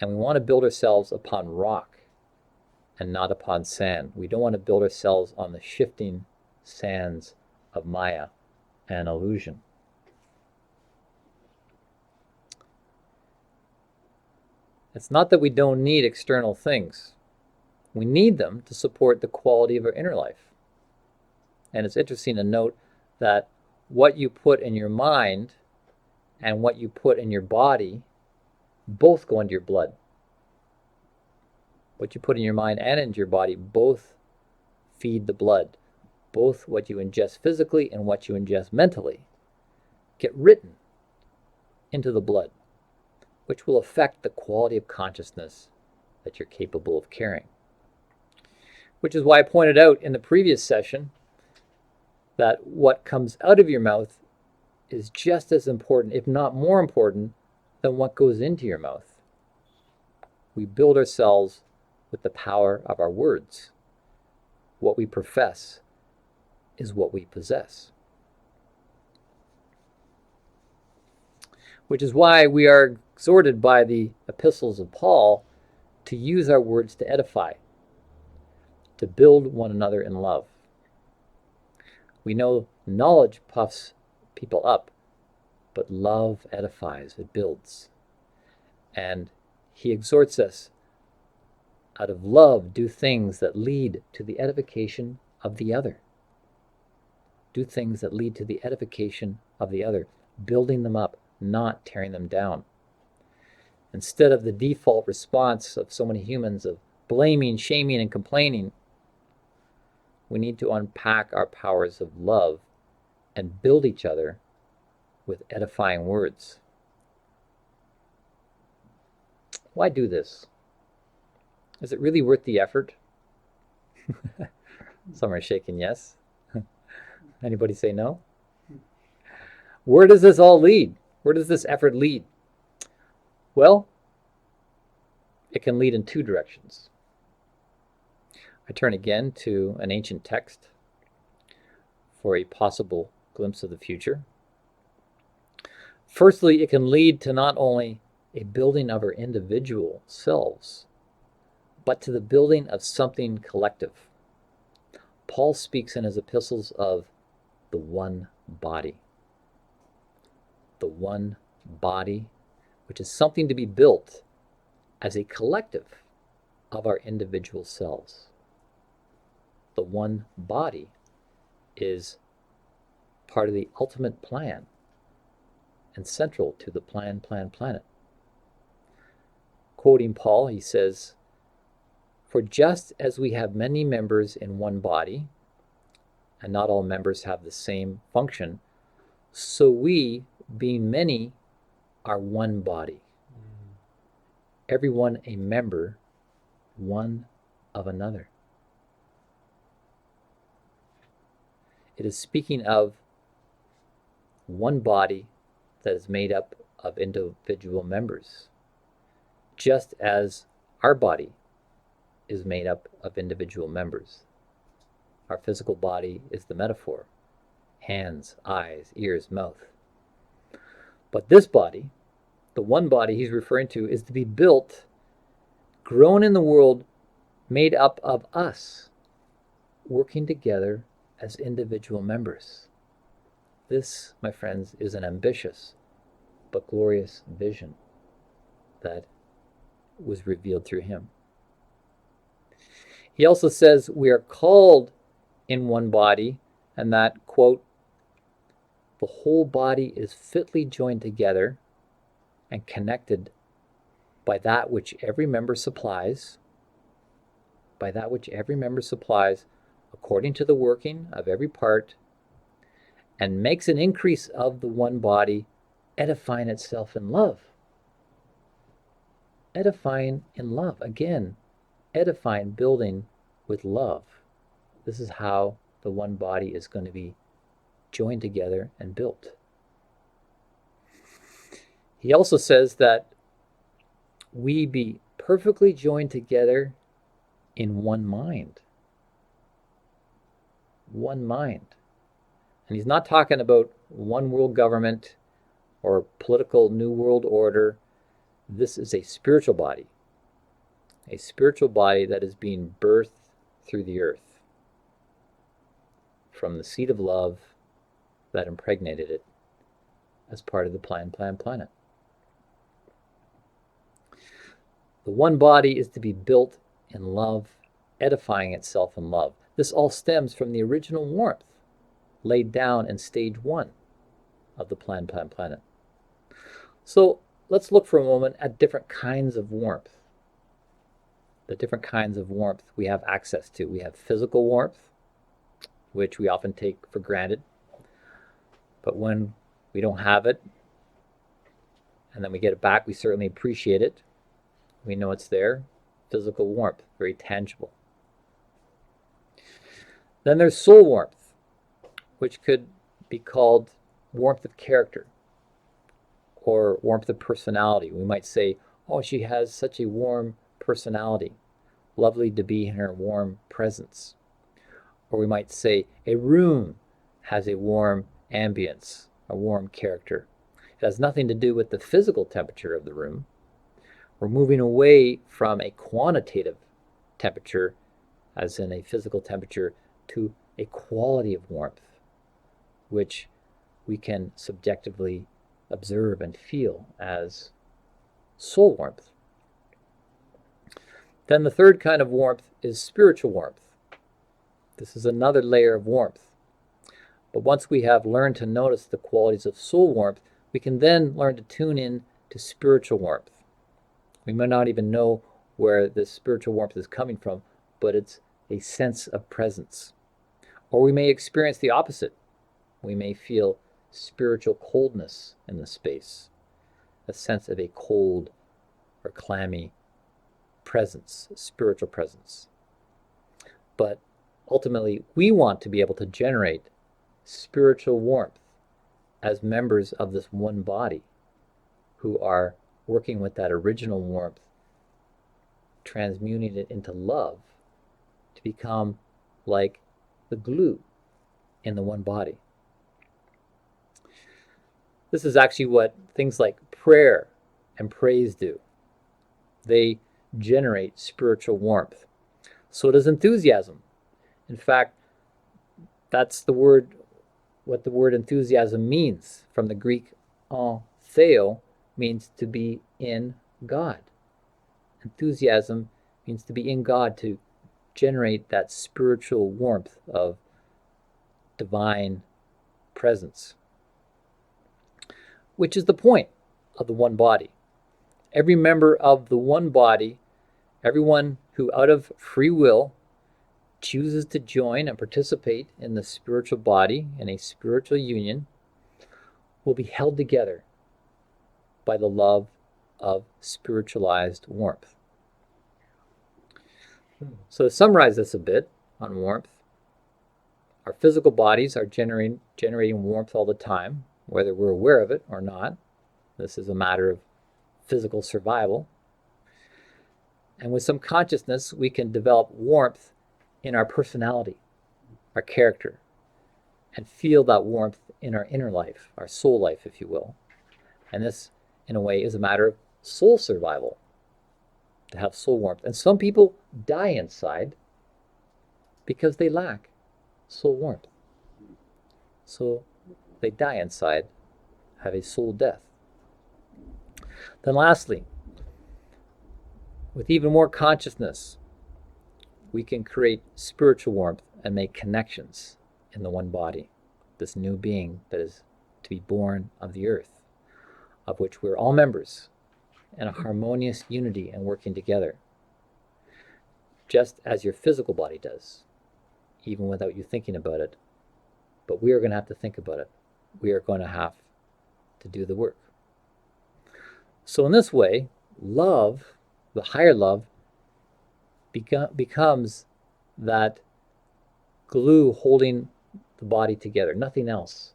And we want to build ourselves upon rock and not upon sand. We don't want to build ourselves on the shifting sands of Maya and illusion. It's not that we don't need external things. We need them to support the quality of our inner life. And it's interesting to note that what you put in your mind and what you put in your body both go into your blood. What you put in your mind and into your body both feed the blood. Both what you ingest physically and what you ingest mentally get written into the blood, which will affect the quality of consciousness that you're capable of carrying. Which is why I pointed out in the previous session that what comes out of your mouth is just as important, if not more important, than what goes into your mouth. We build ourselves with the power of our words. What we profess is what we possess. Which is why we are exhorted by the epistles of Paul to use our words to edify, to build one another in love. We know knowledge puffs people up, but love edifies, it builds. And he exhorts us, out of love, do things that lead to the edification of the other. Do things that lead to the edification of the other, building them up, not tearing them down. Instead of the default response of so many humans of blaming, shaming, and complaining, we need to unpack our powers of love and build each other with edifying words. Why do this? Is it really worth the effort? Some are shaking yes. Anybody say no? Where does this all lead? Where does this effort lead? Well, it can lead in two directions. I turn again to an ancient text for a possible glimpse of the future. Firstly, it can lead to not only a building of our individual selves, but to the building of something collective. Paul speaks in his epistles of the one body. The one body, which is something to be built as a collective of our individual selves. The one body is part of the ultimate plan and central to the planet. Quoting Paul, he says, "For just as we have many members in one body, and not all members have the same function, so we, being many, are one body. Everyone a member, one of another." It is speaking of one body that is made up of individual members, just as our body is made up of individual members. Our physical body is the metaphor: hands, eyes, ears, mouth. But this body, the one body he's referring to, is to be built, grown in the world, made up of us, working together as individual members. This, my friends, is an ambitious but glorious vision that was revealed through him. He also says we are called in one body, and that, quote, "the whole body is fitly joined together and connected by that which every member supplies, according to the working of every part, and makes an increase of the one body, edifying itself in love." Edifying in love. Again, edifying, building with love. This is how the one body is going to be joined together and built. He also says that we be perfectly joined together in one mind. One mind. And he's not talking about one world government or political new world order. This is a spiritual body that is being birthed through the earth from the seed of love that impregnated it as part of the planet. The one body is to be built in love, edifying itself in love. This all stems from the original warmth laid down in stage 1 of the planet. So let's look for a moment at different kinds of warmth. The different kinds of warmth we have access to. We have physical warmth, which we often take for granted. But when we don't have it, and then we get it back, we certainly appreciate it. We know it's there. Physical warmth, very tangible. Then there's soul warmth, which could be called warmth of character or warmth of personality. We might say, oh, she has such a warm personality. Lovely to be in her warm presence. Or we might say a room has a warm ambience, a warm character. It has nothing to do with the physical temperature of the room. We're moving away from a quantitative temperature, as in a physical temperature, to a quality of warmth, which we can subjectively observe and feel as soul warmth. Then the third kind of warmth is spiritual warmth. This is another layer of warmth. But once we have learned to notice the qualities of soul warmth, we can then learn to tune in to spiritual warmth. We may not even know where this spiritual warmth is coming from, but it's a sense of presence. Or we may experience the opposite. We may feel spiritual coldness in the space, a sense of a cold or clammy presence, spiritual presence. But ultimately, we want to be able to generate spiritual warmth as members of this one body who are working with that original warmth, transmuting it into love to become like the glue in the one body. This is actually what things like prayer and praise do. They generate spiritual warmth. So does enthusiasm. In fact, that's what the word enthusiasm means. From the Greek en theo means to be in God. Enthusiasm means to be in God, to generate that spiritual warmth of divine presence, which is the point of the one body. Every member of the one body, everyone who out of free will chooses to join and participate in the spiritual body, in a spiritual union, will be held together by the love of spiritualized warmth. So to summarize this a bit on warmth, our physical bodies are generating warmth all the time, whether we're aware of it or not. This is a matter of physical survival. And with some consciousness, we can develop warmth in our personality, our character, and feel that warmth in our inner life, our soul life, if you will. And this, in a way, is a matter of soul survival, to have soul warmth. And some people die inside because they lack soul warmth. So they die inside, have a soul death. Then lastly, with even more consciousness, we can create spiritual warmth and make connections in the one body, this new being that is to be born of the earth, of which we're all members, in a harmonious unity and working together, just as your physical body does, even without you thinking about it. But we are going to have to think about it. We are going to have to do the work. So in this way, love, the higher love, becomes that glue holding the body together, nothing else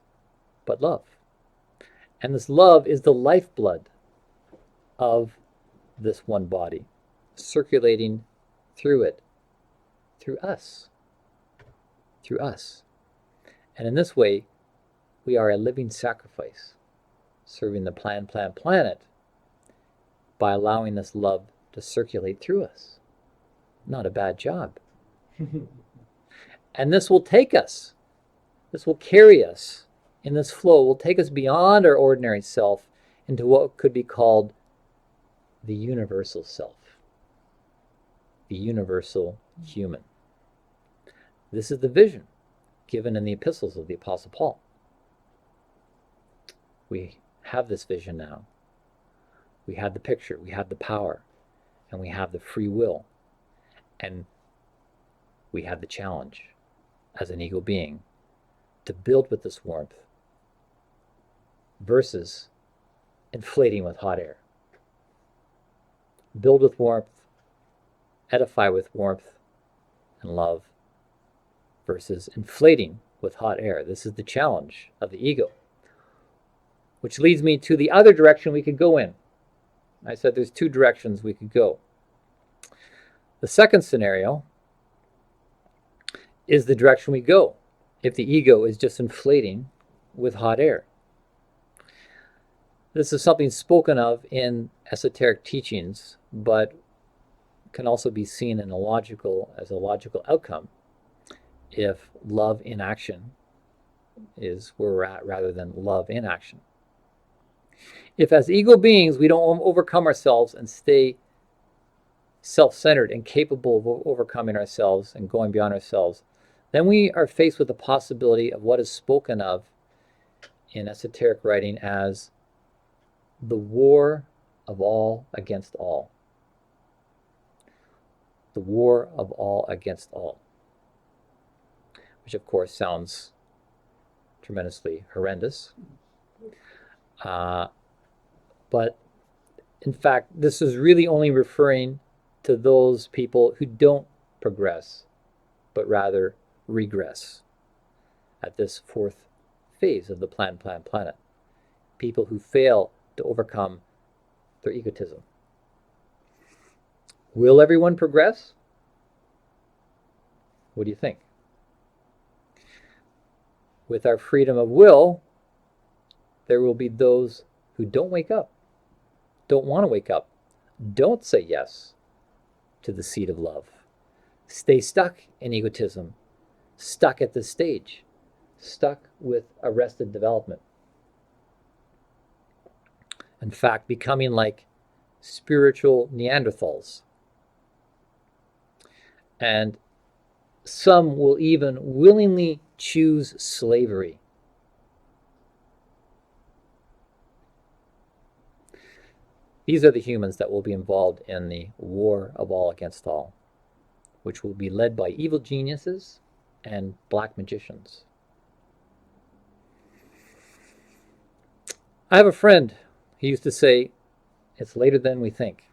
but love. And this love is the lifeblood of this one body, circulating through it, through us. And in this way, we are a living sacrifice, serving the planet by allowing this love to circulate through us. Not a bad job. And this will take us, this will carry us in this flow, will take us beyond our ordinary self into what could be called the universal self, the universal human. This is the vision given in the epistles of the Apostle Paul. We have this vision now. We have the picture, we have the power, and we have the free will. And we have the challenge as an ego being to build with this warmth versus inflating with hot air. Build with warmth, edify with warmth and love versus inflating with hot air. This is the challenge of the ego, which leads me to the other direction we could go in. I said there's two directions we could go. The second scenario is the direction we go if the ego is just inflating with hot air. This is something spoken of in esoteric teachings, but can also be seen as a logical outcome if love in action is where we're at rather than love in action. If as ego beings we don't overcome ourselves and stay self-centered and capable of overcoming ourselves and going beyond ourselves, then we are faced with the possibility of what is spoken of in esoteric writing as the war of all against all. The war of all against all. Which of course sounds tremendously horrendous. But in fact, this is really only referring to those people who don't progress, but rather regress at this fourth phase of the planet. People who fail to overcome their egotism. Will everyone progress? What do you think? With our freedom of will, there will be those who don't wake up, don't want to wake up, don't say yes to the seed of love, stay stuck in egotism, stuck at this stage, stuck with arrested development. In fact, becoming like spiritual Neanderthals. And some will even willingly choose slavery. These are the humans that will be involved in the war of all against all, which will be led by evil geniuses and black magicians. I have a friend who used to say, it's later than we think.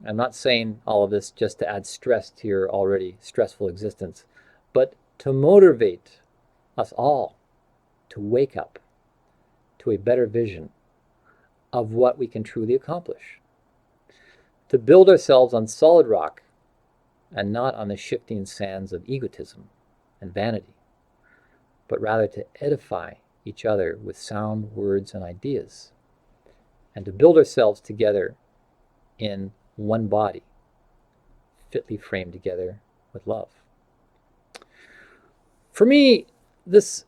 I'm not saying all of this just to add stress to your already stressful existence, but to motivate us all to wake up to a better vision of what we can truly accomplish. To build ourselves on solid rock and not on the shifting sands of egotism and vanity, but rather to edify each other with sound words and ideas, and to build ourselves together in one body, fitly framed together with love. For me, this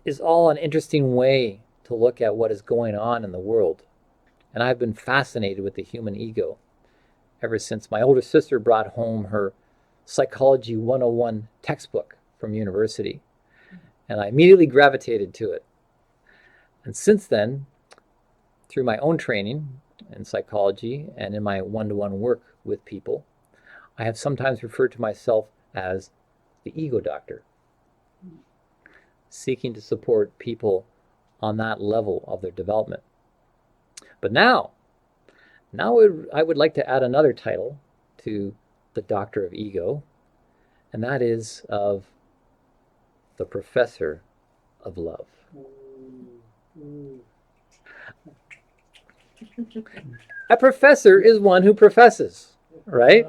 is all an interesting way to look at what is going on in the world. And I've been fascinated with the human ego ever since my older sister brought home her Psychology 101 textbook from university. And I immediately gravitated to it. And since then, through my own training in psychology and in my one-to-one work with people, I have sometimes referred to myself as the ego doctor, seeking to support people on that level of their development. But now I would like to add another title to the Doctor of Ego, and that is of the Professor of Love. A professor is one who professes, right?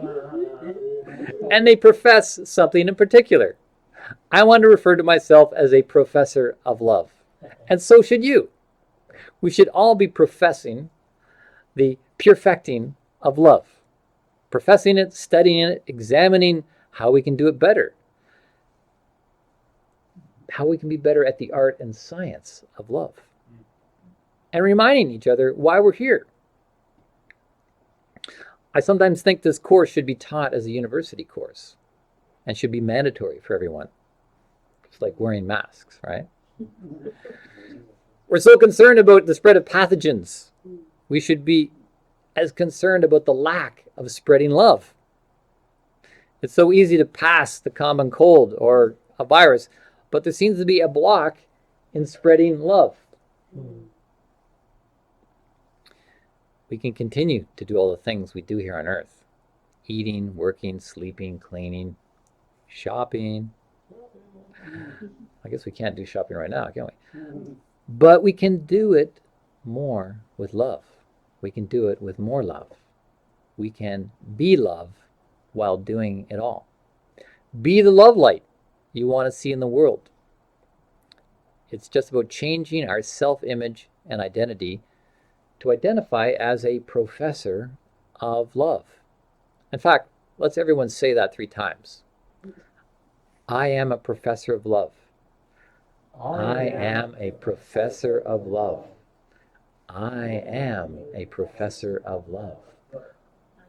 And they profess something in particular. I want to refer to myself as a professor of love, and so should you. We should all be professing the perfecting of love, professing it, studying it, examining how we can do it better, how we can be better at the art and science of love, and reminding each other why we're here. I sometimes think this course should be taught as a university course and should be mandatory for everyone. It's like wearing masks, right? We're so concerned about the spread of pathogens. We should be as concerned about the lack of spreading love. It's so easy to pass the common cold or a virus, but there seems to be a block in spreading love. We can continue to do all the things we do here on earth. Eating, working, sleeping, cleaning, shopping. I guess we can't do shopping right now, can we? But we can do it more with love. We can do it with more love. We can be love while doing it all. Be the love light you want to see in the world. It's just about changing our self-image and identity to identify as a professor of love. In fact, let's everyone say that 3 times. I am a professor of love. I am a professor of love. I am a professor of love.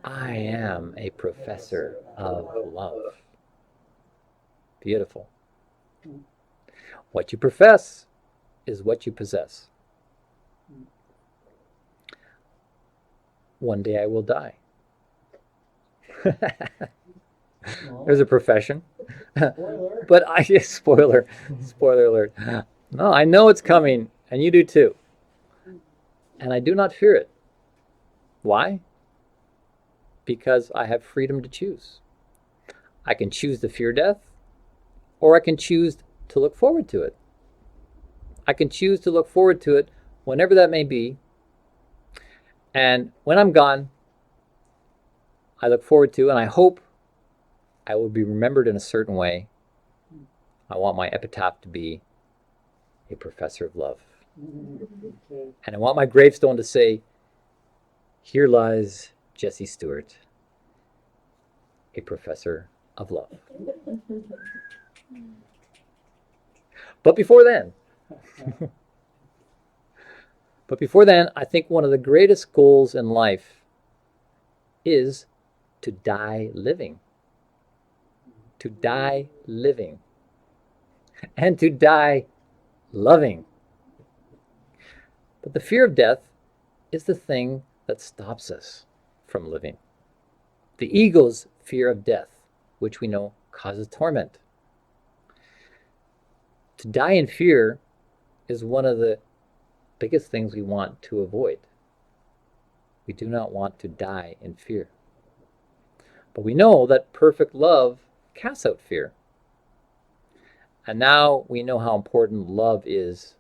I am a professor of love. Beautiful. What you profess is what you possess. One day I will die. There's a profession. But spoiler alert. No, I know it's coming, and you do too. And I do not fear it. Why? Because I have freedom to choose. I can choose to fear death, or I can choose to look forward to it. I can choose to look forward to it whenever that may be. And when I'm gone, I look forward to, and I hope I will be remembered in a certain way. I want my epitaph to be a professor of love. And I want my gravestone to say, here lies Jesse Stewart, a professor of love. But before then, I think one of the greatest goals in life is to die living. To die living. And to die loving. But the fear of death is the thing that stops us from living. The ego's fear of death, which we know causes torment. To die in fear is one of the biggest things we want to avoid. We do not want to die in fear. But we know that perfect love casts out fear. And now we know how important love is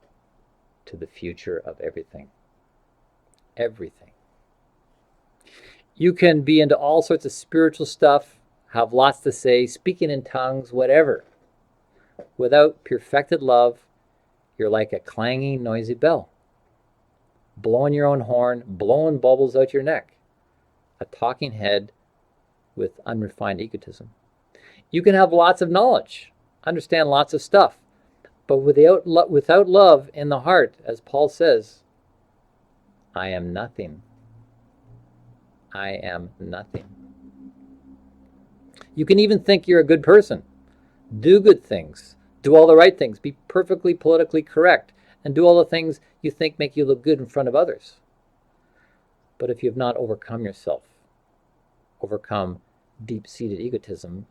to the future of everything. Everything. You can be into all sorts of spiritual stuff, have lots to say, speaking in tongues, whatever. Without perfected love, you're like a clanging, noisy bell. Blowing your own horn, blowing bubbles out your neck. A talking head with unrefined egotism. You can have lots of knowledge, understand lots of stuff, but without love in the heart, as Paul says, I am nothing. I am nothing. You can even think you're a good person, do good things, do all the right things, be perfectly politically correct, and do all the things you think make you look good in front of others. But if you have not overcome yourself, overcome deep-seated egotism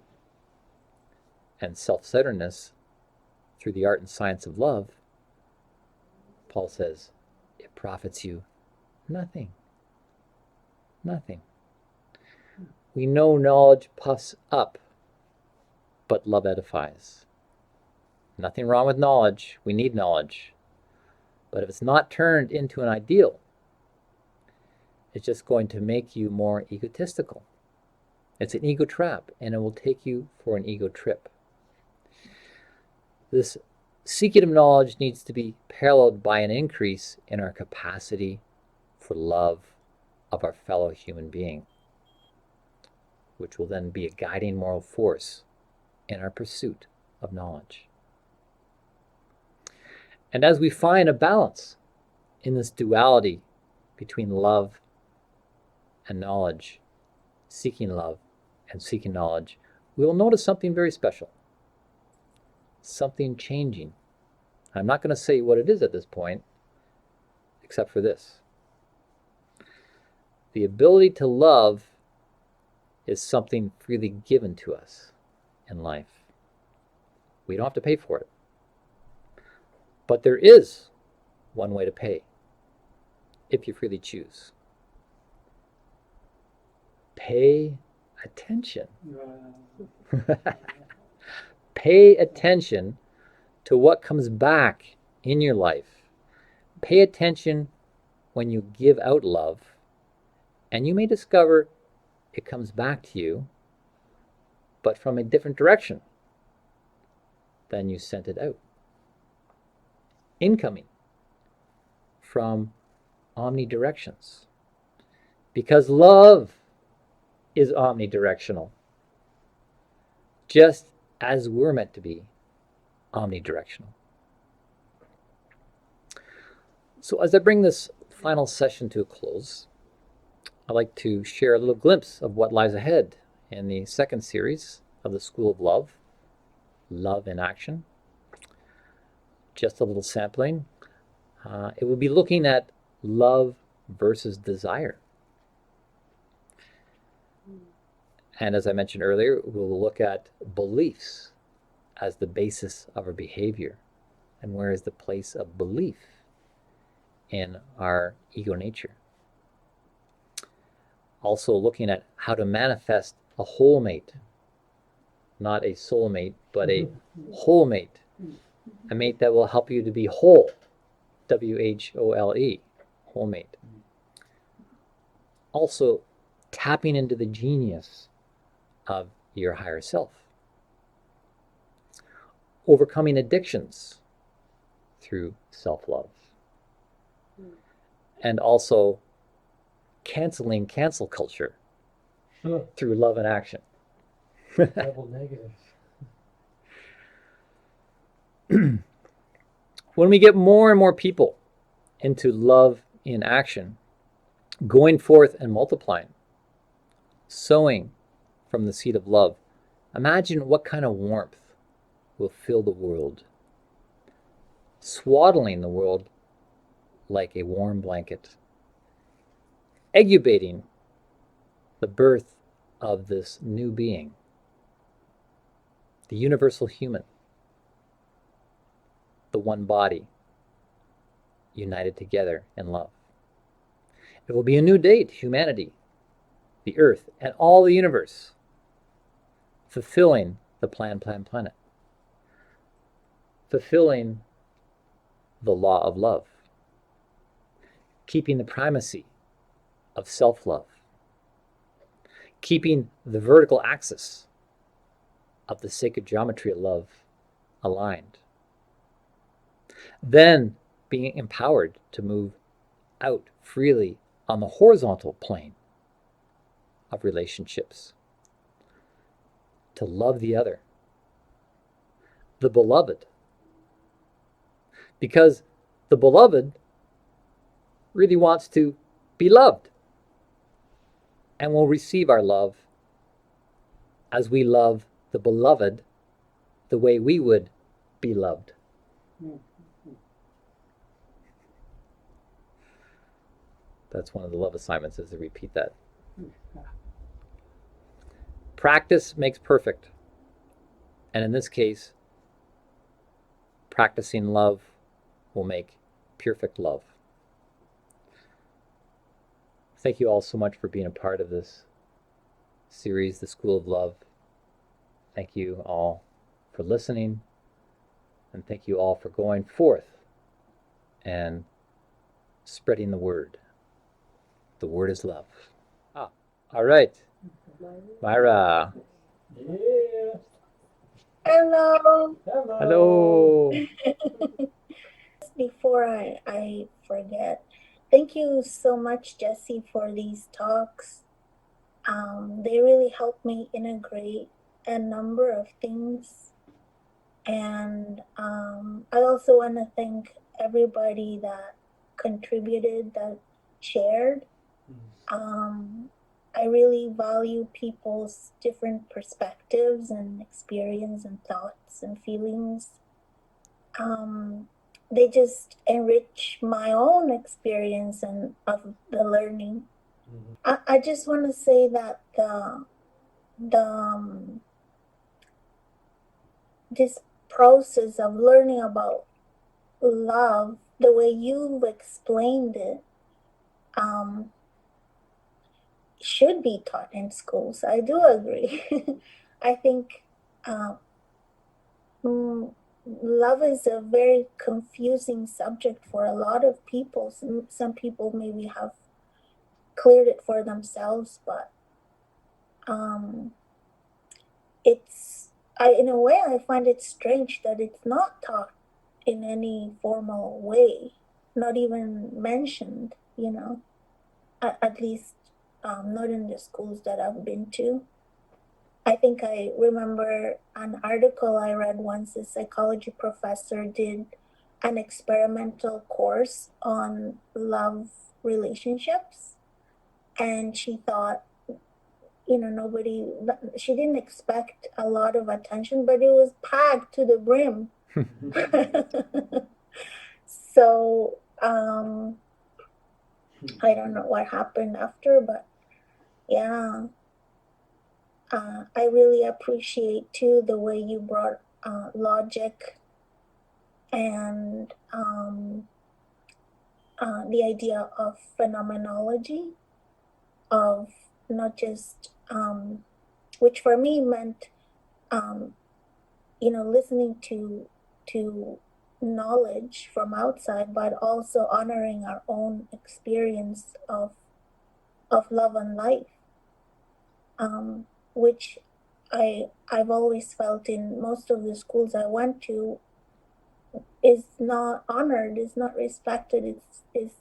and self-centeredness through the art and science of love, Paul says, it profits you nothing. Nothing. We know knowledge puffs up, but love edifies. Nothing wrong with knowledge. We need knowledge. But if it's not turned into an ideal, it's just going to make you more egotistical. It's an ego trap, and it will take you for an ego trip. This seeking of knowledge needs to be paralleled by an increase in our capacity for love of our fellow human being, which will then be a guiding moral force in our pursuit of knowledge. And as we find a balance in this duality between love and knowledge, seeking love and seeking knowledge, we will notice something very special, something changing. I'm not going to say what it is at this point, except for this. The ability to love is something freely given to us in life. We don't have to pay for it. But there is one way to pay, if you freely choose. Pay attention. Pay attention to what comes back in your life. Pay attention when you give out love, and you may discover it comes back to you, but from a different direction than you sent it out. Incoming from omnidirections. Because love is omnidirectional, just as we're meant to be omnidirectional. So as I bring this final session to a close, I'd like to share a little glimpse of what lies ahead in the second series of the School of Love, Love in Action. Just a little sampling. It will be looking at love versus desire. And as I mentioned earlier, we'll look at beliefs as the basis of our behavior. And where is the place of belief in our ego nature? Also looking at how to manifest a whole mate, not a soulmate, but a whole mate, a mate that will help you to be whole, W-H-O-L-E, whole mate. Also tapping into the genius of your higher self. Overcoming addictions through self-love. And also canceling cancel culture through love and action. Double negative. When we get more and more people into love in action, going forth and multiplying, sowing from the seed of love, imagine what kind of warmth will fill the world, swaddling the world like a warm blanket, incubating the birth of this new being, the universal human, the one body, united together in love. It will be a new day to humanity, the earth, and all the universe, fulfilling the planet, fulfilling the law of love, keeping the primacy of self-love, keeping the vertical axis of the sacred geometry of love aligned, then being empowered to move out freely on the horizontal plane of relationships, to love the other, the beloved, because the beloved really wants to be loved and will receive our love as we love the beloved the way we would be loved. That's one of the love assignments, is to repeat that. Practice makes perfect. And in this case, practicing love will make perfect love. Thank you all so much for being a part of this series, The School of Love. Thank you all for listening. And thank you all for going forth and spreading the word. The word is love. All right. Myra. Yeah. Hello. Hello. Before I forget, thank you so much, Jesse, for these talks. They really helped me integrate a number of things. And I also want to thank everybody that contributed, that shared. I really value people's different perspectives and experience and thoughts and feelings. They just enrich my own experience and of the learning. I just want to say that this process of learning about love, the way you've explained it, should be taught in schools. I do agree. I think love is a very confusing subject for a lot of people. Some people maybe have cleared it for themselves, but in a way, I find it strange that it's not taught in any formal way, not even mentioned, at least not in the schools that I've been to. I think I remember an article I read once. A psychology professor did an experimental course on love relationships, and she thought, she didn't expect a lot of attention, but it was packed to the brim. So, I don't know what happened after, but yeah, I really appreciate too the way you brought logic and the idea of phenomenology, of not just, which for me meant, listening to knowledge from outside, but also honoring our own experience of love and life, which I've always felt in most of the schools I went to is not honored, is not respected, it's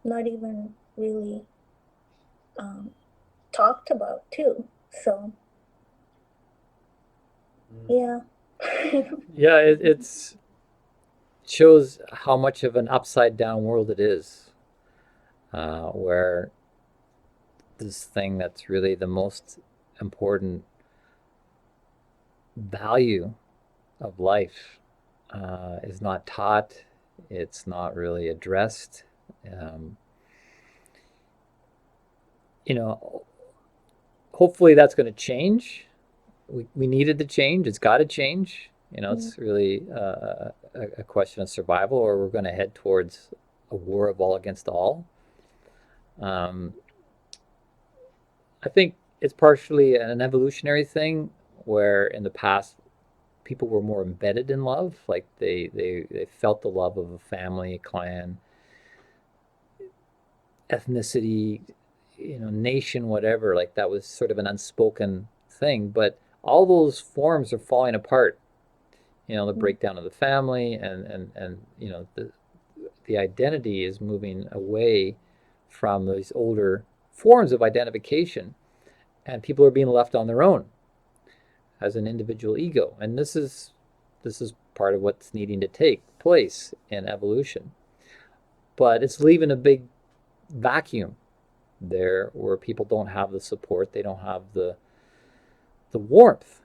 not even really talked about too. So yeah. Yeah, it's shows how much of an upside down world it is, where this thing that's really the most important value of life is not taught. It's not really addressed. Um, you know, hopefully that's going to change. We needed to change. It's got to change. It's really a question of survival, or we're going to head towards a war of all against all. Um, I think it's partially an evolutionary thing, where in the past people were more embedded in love, like they felt the love of a family, a clan, ethnicity, nation, whatever. Like that was sort of an unspoken thing, but all those forms are falling apart. The breakdown of the family, and the identity is moving away from these older forms of identification, and people are being left on their own as an individual ego. And this is part of what's needing to take place in evolution. But it's leaving a big vacuum there, where people don't have the support, they don't have the warmth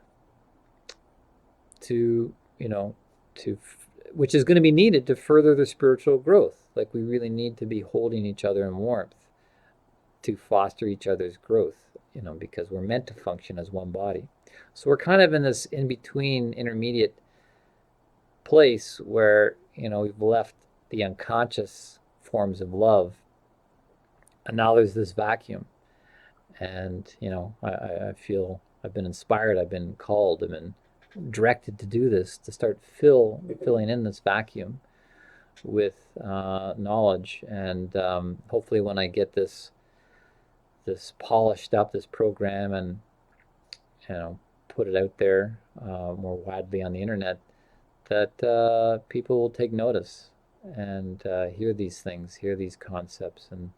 to which is going to be needed to further the spiritual growth. Like, we really need to be holding each other in warmth to foster each other's growth, because we're meant to function as one body. So we're kind of in this in-between intermediate place where, we've left the unconscious forms of love, and now there's this vacuum. And, I feel I've been inspired, I've been called, I've been directed to do this, to start filling in this vacuum with knowledge. And hopefully when I get this polished up, this program, and put it out there more widely on the internet, that people will take notice and hear these things, hear these concepts and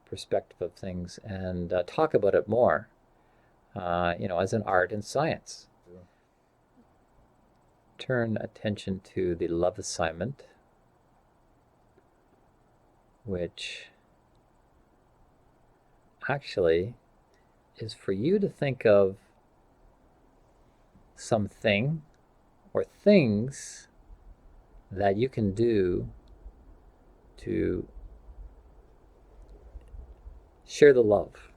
perspective of things, and talk about it more, as an art and science. Turn attention to the love assignment, which actually is for you to think of something or things that you can do to share the love.